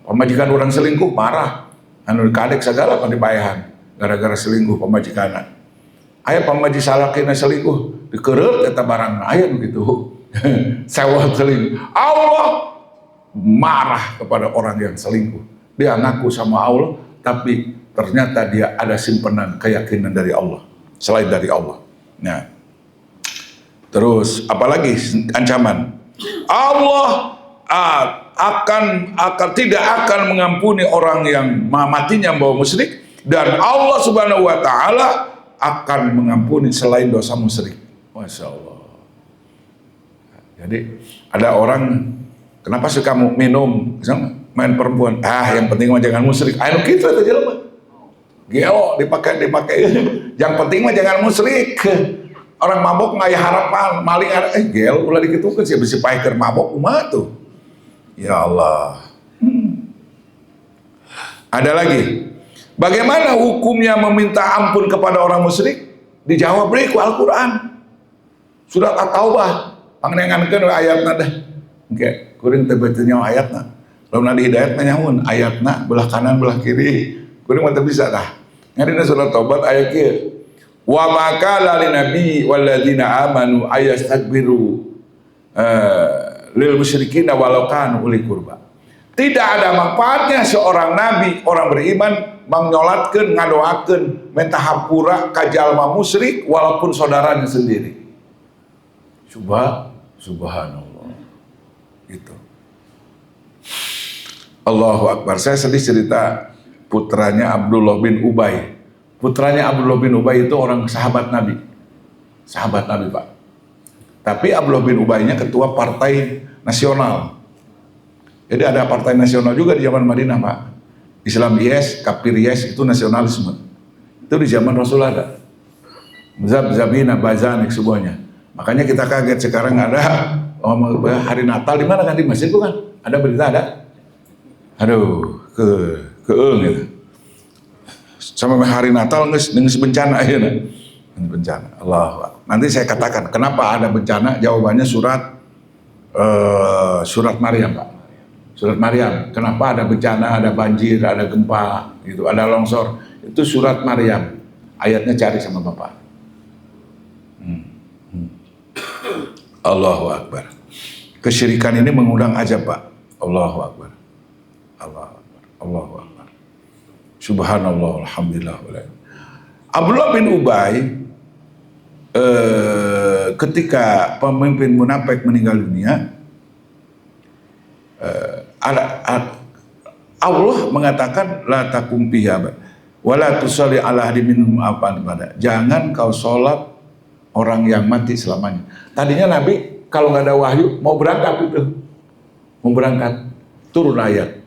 Pemajikan orang selingkuh marah, anu kadek segala pendibayahan gara-gara selingkuh pemajikan. Aya pamaji salakina selingkuh, dikeureuh eta barang aya begitu. Sewa selingkuh. Allah marah kepada orang yang selingkuh. Dia ngaku sama Allah, tapi ternyata dia ada simpenan keyakinan dari Allah selain dari Allah. Nah, terus apalagi ancaman Allah tidak akan mengampuni orang yang matinya membawa musyrik, dan Allah Subhanahu Wa Taala akan mengampuni selain dosa musyrik. Masya Allah. Jadi ada orang kenapa sih kamu minum, main perempuan? Yang penting mah jangan musyrik. Ayo kita aja lah. Geo dipakai. Yang penting mah jangan musyrik. Orang mabok nggak ya harapan, maling ada gel ulah dikitukeun sih bisa paikeun mabok kumaha tuh. Ya Allah. Ada lagi. Bagaimana hukumnya meminta ampun kepada orang musyrik? Dijawab ku Al-Quran. Surat At-Taubah. Pangnengankeun ayatna dah. Oke, kuring teu baca nyawa ayatna. Lamun di hidayat nyamun ayatna belah kanan belah kiri. Kuring mah teu bisa dah. Ngarina surat Taubat ayat kieu. Wa maka lin nabi walladzina amanu ayastakbiru lil musyrikin walau kanu uli qurba. Tidak ada manfaatnya seorang nabi, orang beriman menyolatkeun, ngadoakeun, minta hampura ka jalma musyrik walaupun saudaranya sendiri. Subhanallah. Gitu. Allahu Akbar. Saya sedih cerita putranya Abdullah bin Ubay. Putranya Abdullah bin Ubay itu orang sahabat Nabi. Sahabat Nabi, Pak. Tapi Abdullah bin Ubaynya ketua partai nasional. Jadi ada partai nasional juga di zaman Madinah, Pak. Islam yes, kafir yes, itu nasionalisme. Itu di zaman Rasul ada. Zabina, bazanik semuanya. Makanya kita kaget sekarang ada hari Natal di mana kan, di masjid bukan? Ada berita ada? Aduh, gitu. Sama hari Natal dengan bencana ya, bencana. Allah. Nanti saya katakan kenapa ada bencana. Jawabannya surat Maryam, Pak. Surat Maryam. Kenapa ada bencana, ada banjir, ada gempa, gitu, ada longsor. Itu surat Maryam. Ayatnya cari sama Bapak. Allahu Akbar. Kesyirikan ini mengundang ajab, Pak. Allahu Akbar. Allahu Akbar. Allahu Akbar. Subhanallah, alhamdulillah. Abdullah bin Ubay ketika pemimpin munafik meninggal dunia, Allah mengatakan la takum fiha wala tusalli ala ahadin minhum abada. Jangan kau sholat orang yang mati selamanya. Tadinya Nabi kalau nggak ada wahyu mau berangkat itu, mau berangkat turun ayat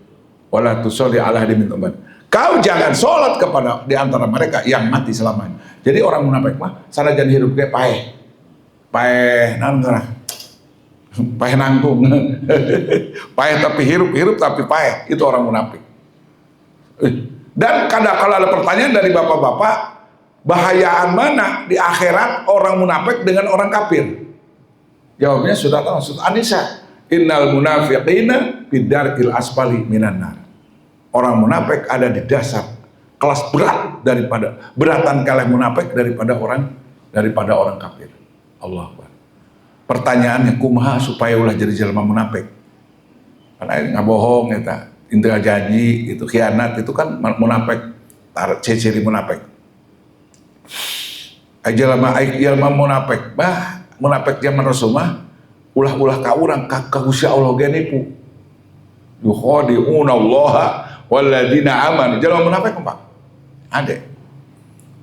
wala tusalli ala ahadin minhum abada. Kau jangan sholat kepada di antara mereka yang mati selamanya. Jadi orang munafik mah sanajan hidup kayak paeh nanggung, paeh tapi hirup tapi paeh, itu orang munafik. Dan kadang kalau ada pertanyaan dari bapak-bapak, bahayaan mana di akhirat orang munafik dengan orang kafir? Jawabnya sudah tahu, surat An-Nisa, innal munafiqina bidarkil asfali minan nar. Orang munafik ada di dasar kelas berat daripada beratan kalian munafik daripada orang kafir. Allah Akbar. Pertanyaannya kumaha supaya ulah jadi jelema munafik? Karena ngabohong eta, intel janji itu khianat itu kan munafik, ciri munafik. Jelema munafik, munafik zaman Rasul mah ulah-ulah ka urang ka Gusti Allah ge nipu. Yukhadi'una Allah walladzina amanu. Jelema munafik Pak. Ada.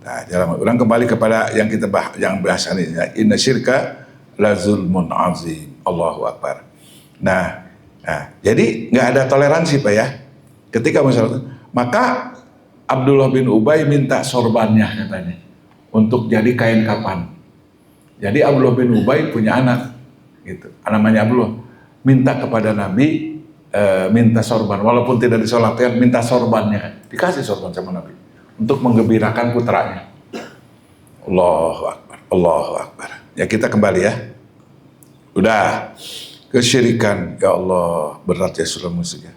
Nah, jelema urang kembali kepada yang kita bahas ini. Inna syirka la zulmun azim. Allahu Akbar. Nah, jadi nggak ada toleransi Pak ya. Ketika masalah, maka Abdullah bin Ubay minta sorbannya katanya untuk jadi kain kapan. Jadi Abdullah bin Ubay punya anak, gitu. Namanya Abdullah. Minta kepada Nabi, minta sorban, walaupun tidak disolatkan, minta sorbannya, dikasih sorban sama Nabi untuk menggembirakan putranya. Allahu Akbar, Allahu Akbar. Ya kita kembali ya. Udah kesyirikan, ya Allah berat ya sudah musiknya.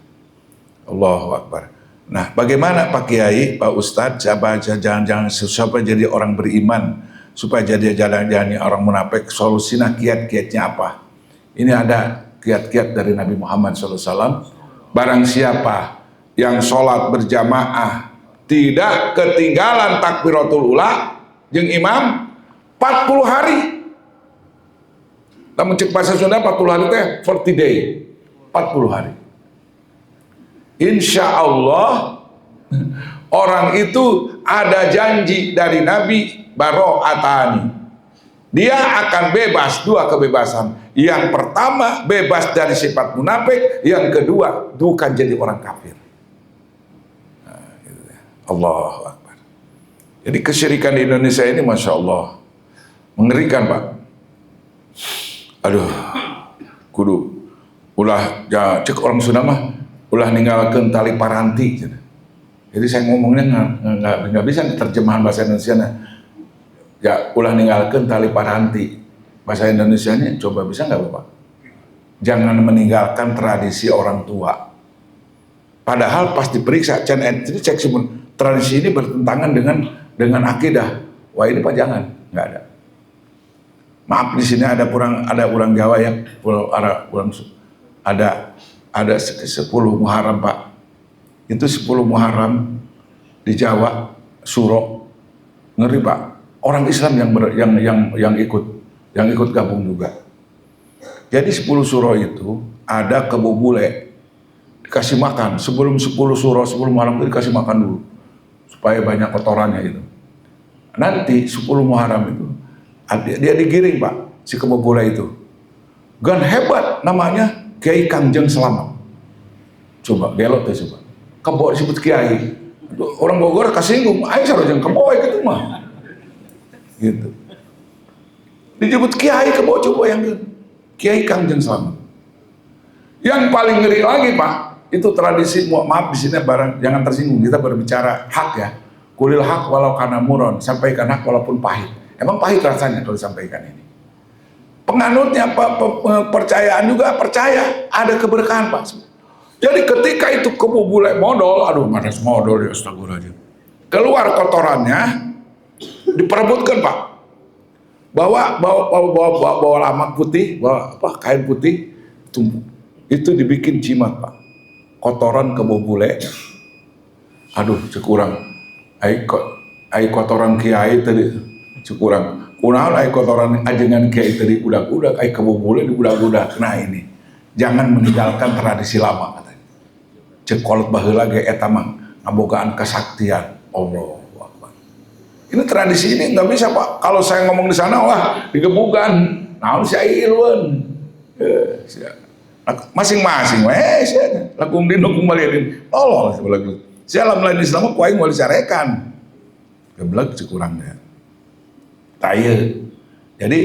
Allahu Akbar. Nah, bagaimana Pak Kiai, Pak Ustadz, jangan siapa jadi orang beriman supaya jadi jalan-jalan orang munafik? Solusinya kiat-kiatnya apa? Ini ada kiat-kiat dari Nabi Muhammad SAW. Barang siapa yang sholat berjamaah tidak ketinggalan takbiratul ula jeung imam 40 hari. Namun cek bahasa Sunda 40 hari teh 40 day, 40 hari. Insya Allah orang itu ada janji dari Nabi baro'atani. Dia akan bebas, dua kebebasan. Yang pertama bebas dari sifat munafik, yang kedua bukan jadi orang kafir. Nah, gitu ya. Allahu Akbar. Jadi kesyirikan di Indonesia ini Masya Allah mengerikan Pak. Aduh, kudu ulah ya cek orang Sunda mah ulah ninggalkeun tali paranti. Jadi saya ngomongnya nggak bisa terjemahan bahasa Indonesia-nya. Ya ulah ninggalkeun tali paranti. Bahasa Indonesianya coba bisa nggak Bapak? Jangan meninggalkan tradisi orang tua. Padahal pas diperiksa jadi cek semua tradisi ini bertentangan dengan akidah. Wah ini Pak jangan, nggak ada. Maaf di sini ada orang Jawa yang ada 10 Muharram Pak. Itu 10 Muharram di Jawa Suro ngeri Pak. Orang Islam yang ikut gabung juga. Jadi 10 Suro itu ada kebo bule dikasih makan sebelum 10 Suro 10 Muharram itu dikasih makan dulu supaya banyak kotorannya itu. Nanti 10 Muharram itu dia digiring Pak si kebo bule itu. Gan hebat namanya Kiai Kangjeng Selamat. Coba gelot ya coba. Kebo disebut Kiai. Orang Bogor kasinggung, ayo sarojeng kebo gitu mah. Gitu. Disebut Kiai kebo coba yang Kiai Kangjeng Selamat. Yang paling ngeri lagi Pak, itu tradisi maaf di sini barang jangan tersinggung kita berbicara hak ya. Kulil hak walau kana muron, sampaikan hak walaupun pahit. Emang pahit rasanya kalau disampaikan ini. Penganutnya percayaan juga percaya ada keberkahan Pak. Jadi ketika itu kebo bule modal, aduh manas modal ya astagfirullahaladzim. Keluar kotorannya diperebutkan Pak. Bawa lamak putih, bawa kain putih, tumpuk. Itu dibikin jimat Pak. Kotoran kebo bule. Aduh cekurang. Ai kotoran kiai tadi cekurang. Kunaon ai kotoran ajengan kiai tadi udak-udak, ai kebo bule di udak-udak. Nah ini, jangan meninggalkan tradisi lama katanya. Cekolot baheula ge eta mah ngabogaan kesaktian Allah. Ini tradisi ini nggak bisa Pak. Kalau saya ngomong di sana, wah digebukan. Naon si Irwan. Masing-masing, lakum dinukum waliyadin. Tolong lagu. Saya lamun lain Islam ku aing moal dicarekan. Geblek cekurangnya. Taye. Jadi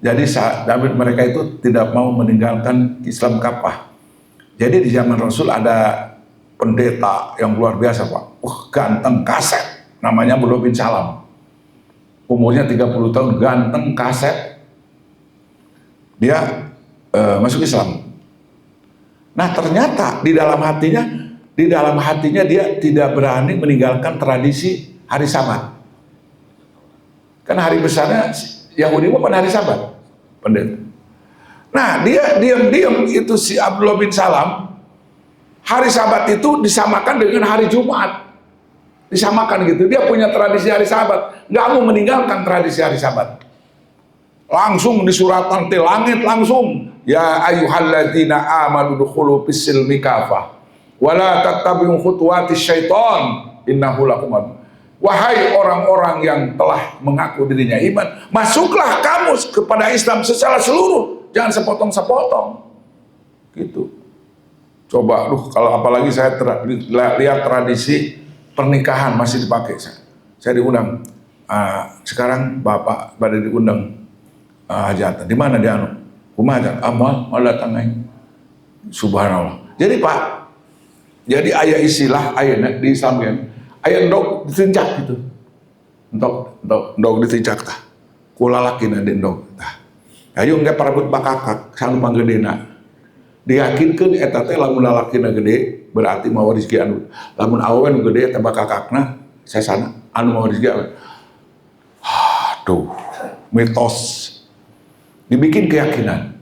David mereka itu tidak mau meninggalkan Islam kapah. Jadi di zaman Rasul ada pendeta yang luar biasa Pak. Ganteng kaset. Namanya Abdullah bin Salam. Umurnya 30 tahun, ganteng kaset. Dia masuk Islam. Nah ternyata di dalam hatinya dia tidak berani meninggalkan tradisi hari Sabat. Kan hari besarnya Yahudi bukan hari Sabat, pendeta. Nah dia diam-diam itu si Abdullah bin Salam hari Sabat itu disamakan dengan hari Jumat, disamakan gitu. Dia punya tradisi hari Sabat, nggak mau meninggalkan tradisi hari Sabat. Langsung disuratan di langit langsung. Ya ayyuhalladzina amanu dukhulu fis-silmi kafah wa la tattabi'u khutuwatis syaiton innahu lakum. Wahai orang-orang yang telah mengaku dirinya iman, masuklah kamu kepada Islam secara seluruh, jangan sepotong-sepotong. Gitu. Coba kalau apalagi saya lihat tradisi pernikahan masih dipakai. Saya diundang. Sekarang Bapak pada diundang hajatan. Di mana dia anu? Kumaha amal datang aing. Subhanallah. Jadi Pak, jadi aya istilah ayeuna di Islam kan, aya endog ditincak gitu. Endog ditincak tah. Ku lalakina di endog tah. Ayo engke parebut bakakak sanu panggedena. Diyakinkeun eta teh lamun lalakina gede berarti mawa rezeki anu. Lamun awewe nu gede eta bakakakna sasana anu mawa rezeki. Aduh, mitos. Dibikin keyakinan.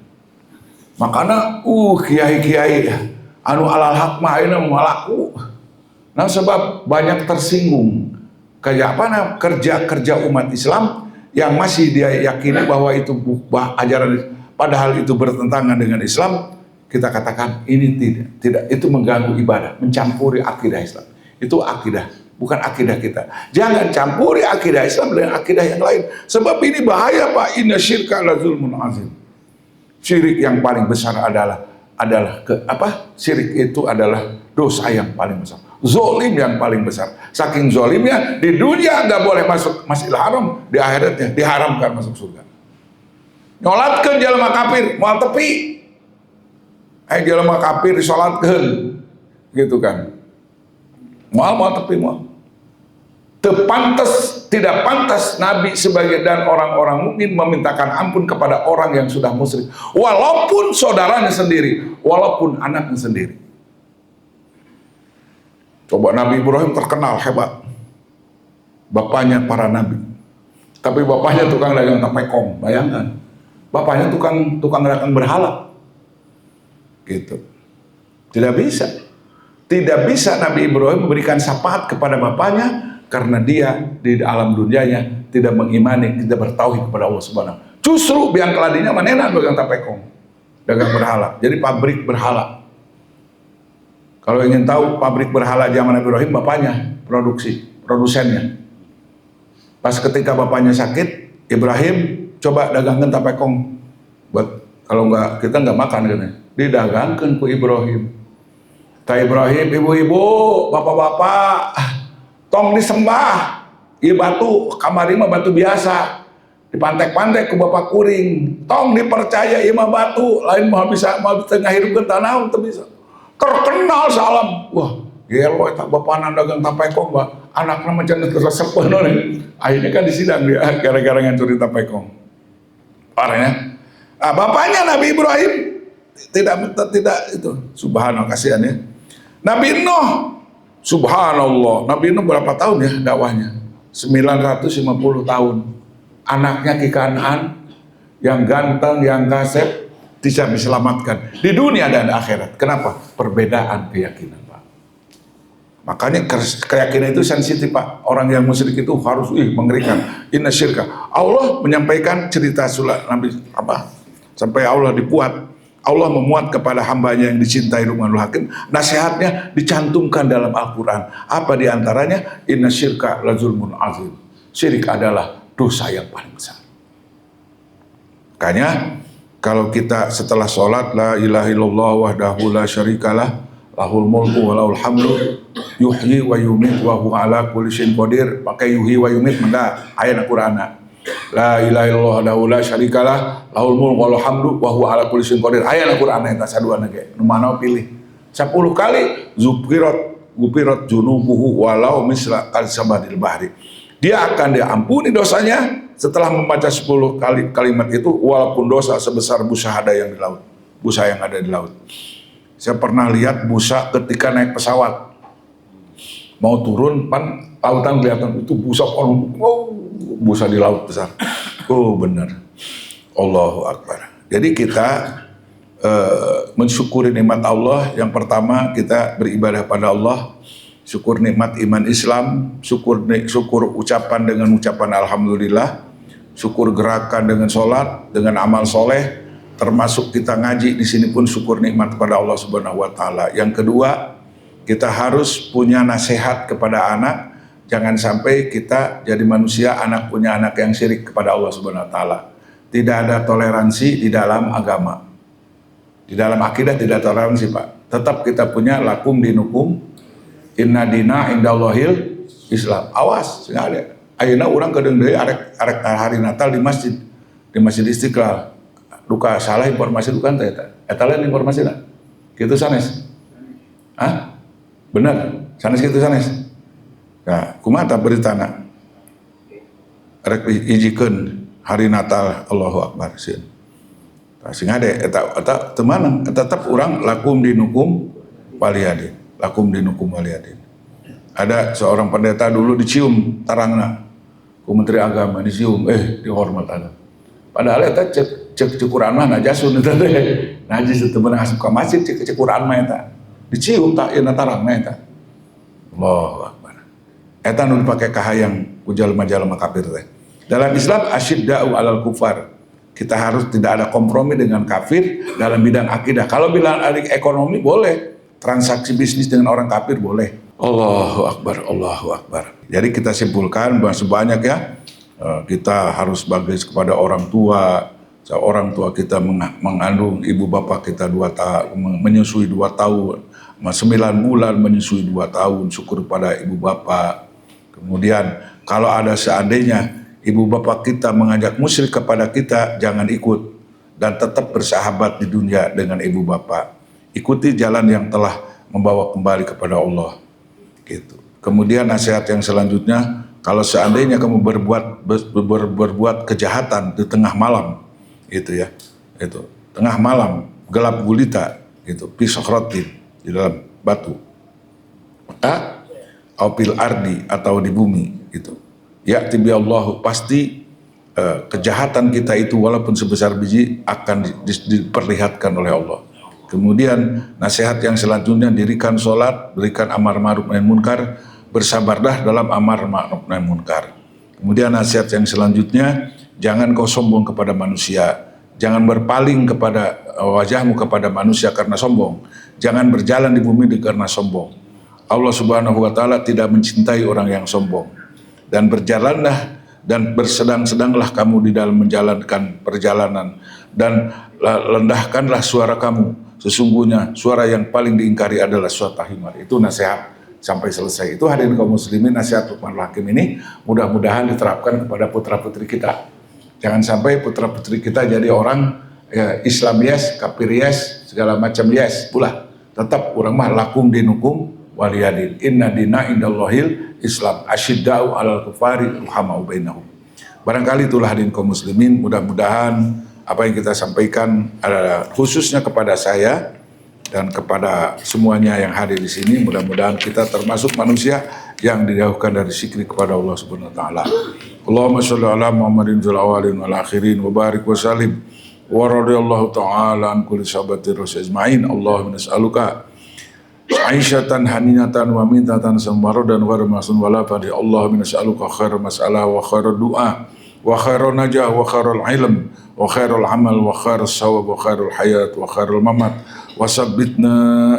Makanya kiai-kiai anu alal haq mah ayeuna malaku. Nah sebab banyak tersinggung kayak apa kerja umat Islam yang masih dia yakini bahwa itu ajaran padahal itu bertentangan dengan Islam, kita katakan ini tidak itu mengganggu ibadah, mencampuri akidah Islam. Itu akidah, bukan akidah kita. Jangan campuri akidah Islam dengan akidah yang lain. Sebab ini bahaya Pak. Inna syirka la zulmun azim. Syirik yang paling besar adalah syirik itu adalah dosa yang paling besar. Zolim yang paling besar. Saking zolimnya di dunia nggak boleh masuk Masjidil Haram, di akhiratnya diharamkan masuk surga. Nyolatkeun jalma kafir moal tepi. jelema kafir disolatkeun gitu kan. Moal tapi moal. Tidak pantas Nabi sebagai dan orang-orang mukmin memintakan ampun kepada orang yang sudah musyrik, walaupun saudaranya sendiri, walaupun anaknya sendiri. Coba Nabi Ibrahim terkenal hebat, bapaknya para nabi, tapi bapaknya tukang dagang tapekong. Bayangkan, bapaknya tukang dagang berhala, gitu. Tidak bisa Nabi Ibrahim memberikan syafaat kepada bapaknya karena dia di alam dunianya tidak mengimani, tidak bertauhid kepada Allah Subhanahu. Justru biang keladinya manehna dagang tapekong, dagang berhala, jadi pabrik berhala. Kalau ingin tahu pabrik berhala zaman Nabi Ibrahim, bapaknya produsennya. Pas ketika bapaknya sakit, Ibrahim coba dagangkan tapekong. Buat kalau enggak kita enggak makan katanya. Didagangkan ku Ibrahim. Ta Ibrahim, ibu-ibu, bapak-bapak, tong disembah. Ieu batu, kamari mah batu biasa. Dipantek-pantek ku bapak kuring. Tong dipercaya ieu mah batu, lain mah bisa tengah hirupkeun tanah teu bisa. Terkenal salam. Wah, gelo eta bapana dagang tapekong, Mbak. Anakna mah cenah kesepen we. Akhirnya kan disidang dia gara-gara ngancuri tapekong. Parahnya. Bapaknya Nabi Ibrahim tidak itu. Subhanallah, kasihan ya. Nabi Nuh, subhanallah, Nabi Nuh berapa tahun ya dakwahnya? 950 tahun. Anaknya Ki Kan'an yang ganteng, yang kasep bisa diselamatkan di dunia dan akhirat. Kenapa? Perbedaan keyakinan, Pak. Makanya keyakinan itu sensitif, Pak. Orang yang musyrik itu harus mengerikan. Inna syirka. Allah menyampaikan cerita surat Nabi sampai Allah dibuat. Allah memuat kepada hambanya yang dicintai Luqmanul Hakim. Nasihatnya dicantumkan dalam Al-Quran. Apa diantaranya? Inna syirka la zulmun azim. Syirik adalah dosa yang paling besar. Makanya kalau kita setelah sholat, la ilaha illallah wahdahu la syarikalah, lahul mulku wa lahul hamdu, yuhyi wa yumit wa huwa ala kulli syai'in qadir. Pakai yuhyi wa yumit menda ayat Al-Qur'an. La ilaha illallah wahdahu la syarikalah, lahul mulku wa lahul hamdu wa huwa ala kulli syai'in qadir. Ayat Al-Qur'an eta saduana ge. Nu mana pilih. 10 kali gupirat junubuhu walau misla al-sabadil bahri. Dia akan diampuni dosanya setelah membaca 10 kali kalimat itu, walaupun dosa sebesar busa yang ada di laut. Saya pernah lihat busa ketika naik pesawat mau turun, lautan kelihatan itu busa di laut besar. Oh benar, Allahu Akbar. Jadi kita mensyukuri nikmat Allah. Yang pertama kita beribadah pada Allah, syukur nikmat iman Islam, syukur ucapan dengan ucapan alhamdulillah, syukur gerakan dengan sholat, dengan amal soleh, termasuk kita ngaji di sini pun syukur nikmat kepada Allah Subhanahu Wa Taala. Yang kedua, kita harus punya nasihat kepada anak, jangan sampai kita jadi manusia anak punya anak yang syirik kepada Allah Subhanahu Wa Taala. Tidak ada toleransi di dalam agama, di dalam akidah tidak toleransi, Pak. Tetap kita punya lakum dinukum, inna dina indallahil Islam. Awas, nggak ada. Ayeuna urang kedeung deui arek hari Natal di masjid Istiqlal. Duka salah informasi dukan teh eta. Eta lain informasina. Kitu sanes. Hah? Bener. Sanes kitu sanes. Nah, kumaha tah beritana? Arek hijikeun hari Natal, Allahu Akbar sieun. Tah sing ade eta teu maneh, tetep urang lakum dinukum waliyadin. Lakum dinukum waliyadin. Ada seorang pendeta dulu dicium tarangna ku Menteri Agama, dicium, dihormat ada. Padahal eta cek Quran mah najasun eta teh. Najis teu beunang asup ka masjid cek Quran mah eta. Dicium tak ieu tarangna eta. Allahu Akbar. Eta nu dipake ka hayang ku jalma-jalma kafir teh. Dalam Islam asyidda'u 'alal kufar. Kita harus tidak ada kompromi dengan kafir dalam bidang akidah. Kalau bilang ekonomi boleh, transaksi bisnis dengan orang kafir boleh. Allahu Akbar, Allahu Akbar. Jadi kita simpulkan bahwa sebanyak ya, kita harus bagi kepada orang tua. Orang tua kita mengandung ibu bapak kita 2 tahun, menyusui 2 tahun, 9 bulan menyusui 2 tahun, syukur pada ibu bapak. Kemudian kalau ada seandainya ibu bapak kita mengajak musyrik kepada kita, jangan ikut dan tetap bersahabat di dunia dengan ibu bapak. ikuti jalan yang telah membawa kembali kepada Allah. Gitu. Kemudian nasihat yang selanjutnya, kalau seandainya kamu berbuat kejahatan di tengah malam, gitu ya, itu tengah malam gelap gulita, gitu, pisokrotin di dalam batu, Aupil ardi atau di bumi, gitu. Ya tibi Allah, pasti kejahatan kita itu walaupun sebesar biji akan diperlihatkan oleh Allah. Kemudian nasihat yang selanjutnya, dirikan sholat, berikan amar ma'ruf nahi munkar, bersabarlah dalam amar ma'ruf nahi munkar. Kemudian nasihat yang selanjutnya, jangan kau sombong kepada manusia, jangan berpaling kepada wajahmu kepada manusia karena sombong, jangan berjalan di bumi karena sombong. Allah Subhanahu wa Ta'ala tidak mencintai orang yang sombong. Dan berjalanlah dan bersedang-sedanglah kamu di dalam menjalankan perjalanan, dan rendahkanlah suara kamu, sesungguhnya suara yang paling diingkari adalah suara tahimar. Itu nasihat sampai selesai. Itu hadirin kaum muslimin, nasihat Luqmanul Hakim ini mudah-mudahan diterapkan kepada putra-putri kita. Jangan sampai putra-putri kita jadi orang Islam yes, kafir yes, segala macam yes pula. Tetap orang mah lakum dinukum waliyadin. Inna dina indallahil Islam, asyidda'u alal kufari ruhama'u bainahum. Barangkali itulah hadirin kaum muslimin, mudah-mudahan apa yang kita sampaikan khususnya kepada saya dan kepada semuanya yang hadir di sini, mudah-mudahan kita termasuk manusia yang dijauhkan dari syirik kepada Allah Subhanahu wa taala. Allahumma shalli ala Muhammadin fil awwalin wal akhirin wa barik wa sallim wa radhiyallahu ta'ala an kulli sahabatir rasul ajmain. Allahumma nas'aluka aisyatan haninatan wa mintatan sambarodan wa ramasun wala fadi. Allahumma nas'aluka khairal mas'alah wa khairal du'a wa khairal najah wa khairal ilm wa khairal amal wa khairal sawab wa khairal hayat wa khairal mamat wa sabbitna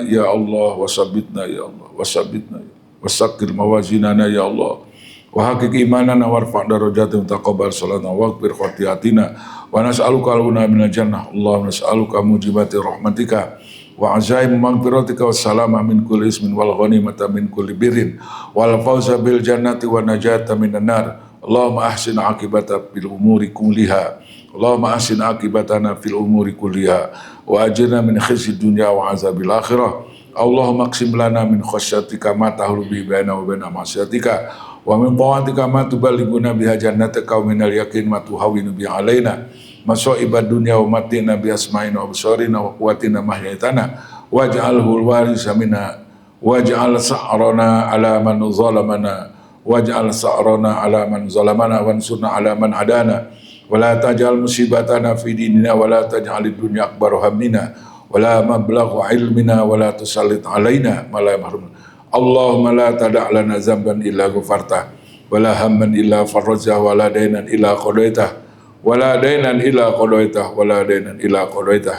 ya Allah wa sabbitna ya Allah wa sabbitna wa saqqil mawazinana ya Allah wa haqiq imanana warfa' darajatina taqabbal salatana waghfir khati'atina wa nas'aluka al-ghuna minal jannah. Allahumma nas'aluka mujibati rahmatika wa azaim maghfiratika wassalama min kulli ismin wal ghanimata min kulli birrin wal fawza bil jannati wa najata minan nar. Allahumma ahsin akibata fil umuri kulliha. Allahumma ahsin akibatana fil umuri kulliha wa ajirna min khizyid dunya wa azabil akhirah. Allahumma aqsim lana min khasyatika ma tahulu bi baina wa baina ma'siyatika wa min ta'atika ma tuballighuna biha jannataka wa min al-yaqin ma tuhawwinu bi alaina masa'ibad dunya wa matina bi asma'ina wa absarina wa quwwatina ma ahyaytana waj'alhu al-warisa minna waj'al sa'rana ala man zalamana waj'al sa'rana ala man zalamana wansurna ala man adana wa la taj'al musibatana fi dinina wa la taj'alid dunya akbar hammina wa la mablagha ilmina wa la tusallit alaina ma la yahrum. Allahumma la tada' lana zamban illa ghafartah wa la hamman illa farajah wa la dainan illa qadaitah wa la dainan illa qadaitah wa la dainan illa qadaitah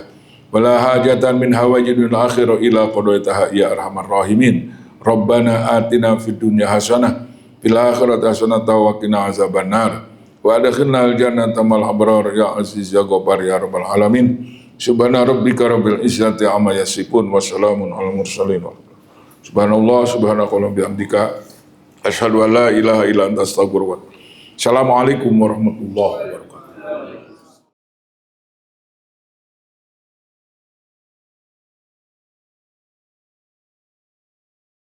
wa la hajatan min hawajidil akhirah illa qadaitah ya arhamar rahimin. Rabbana atina fid dunya hasanah fil akhirati hasanatan wa qina azabannar wa adkhilna al jannata mal abrar ya aziz ya ghaffar ya rabbal alamin. Subhana rabbika rabbil izzati amma yasifun wa salamun alal mursalin. Subhanallah subhanakallah bihamdika asyhadu an la ilaha illa anta astaghfiruka. Assalamualaikum warahmatullahi wabarakatuh.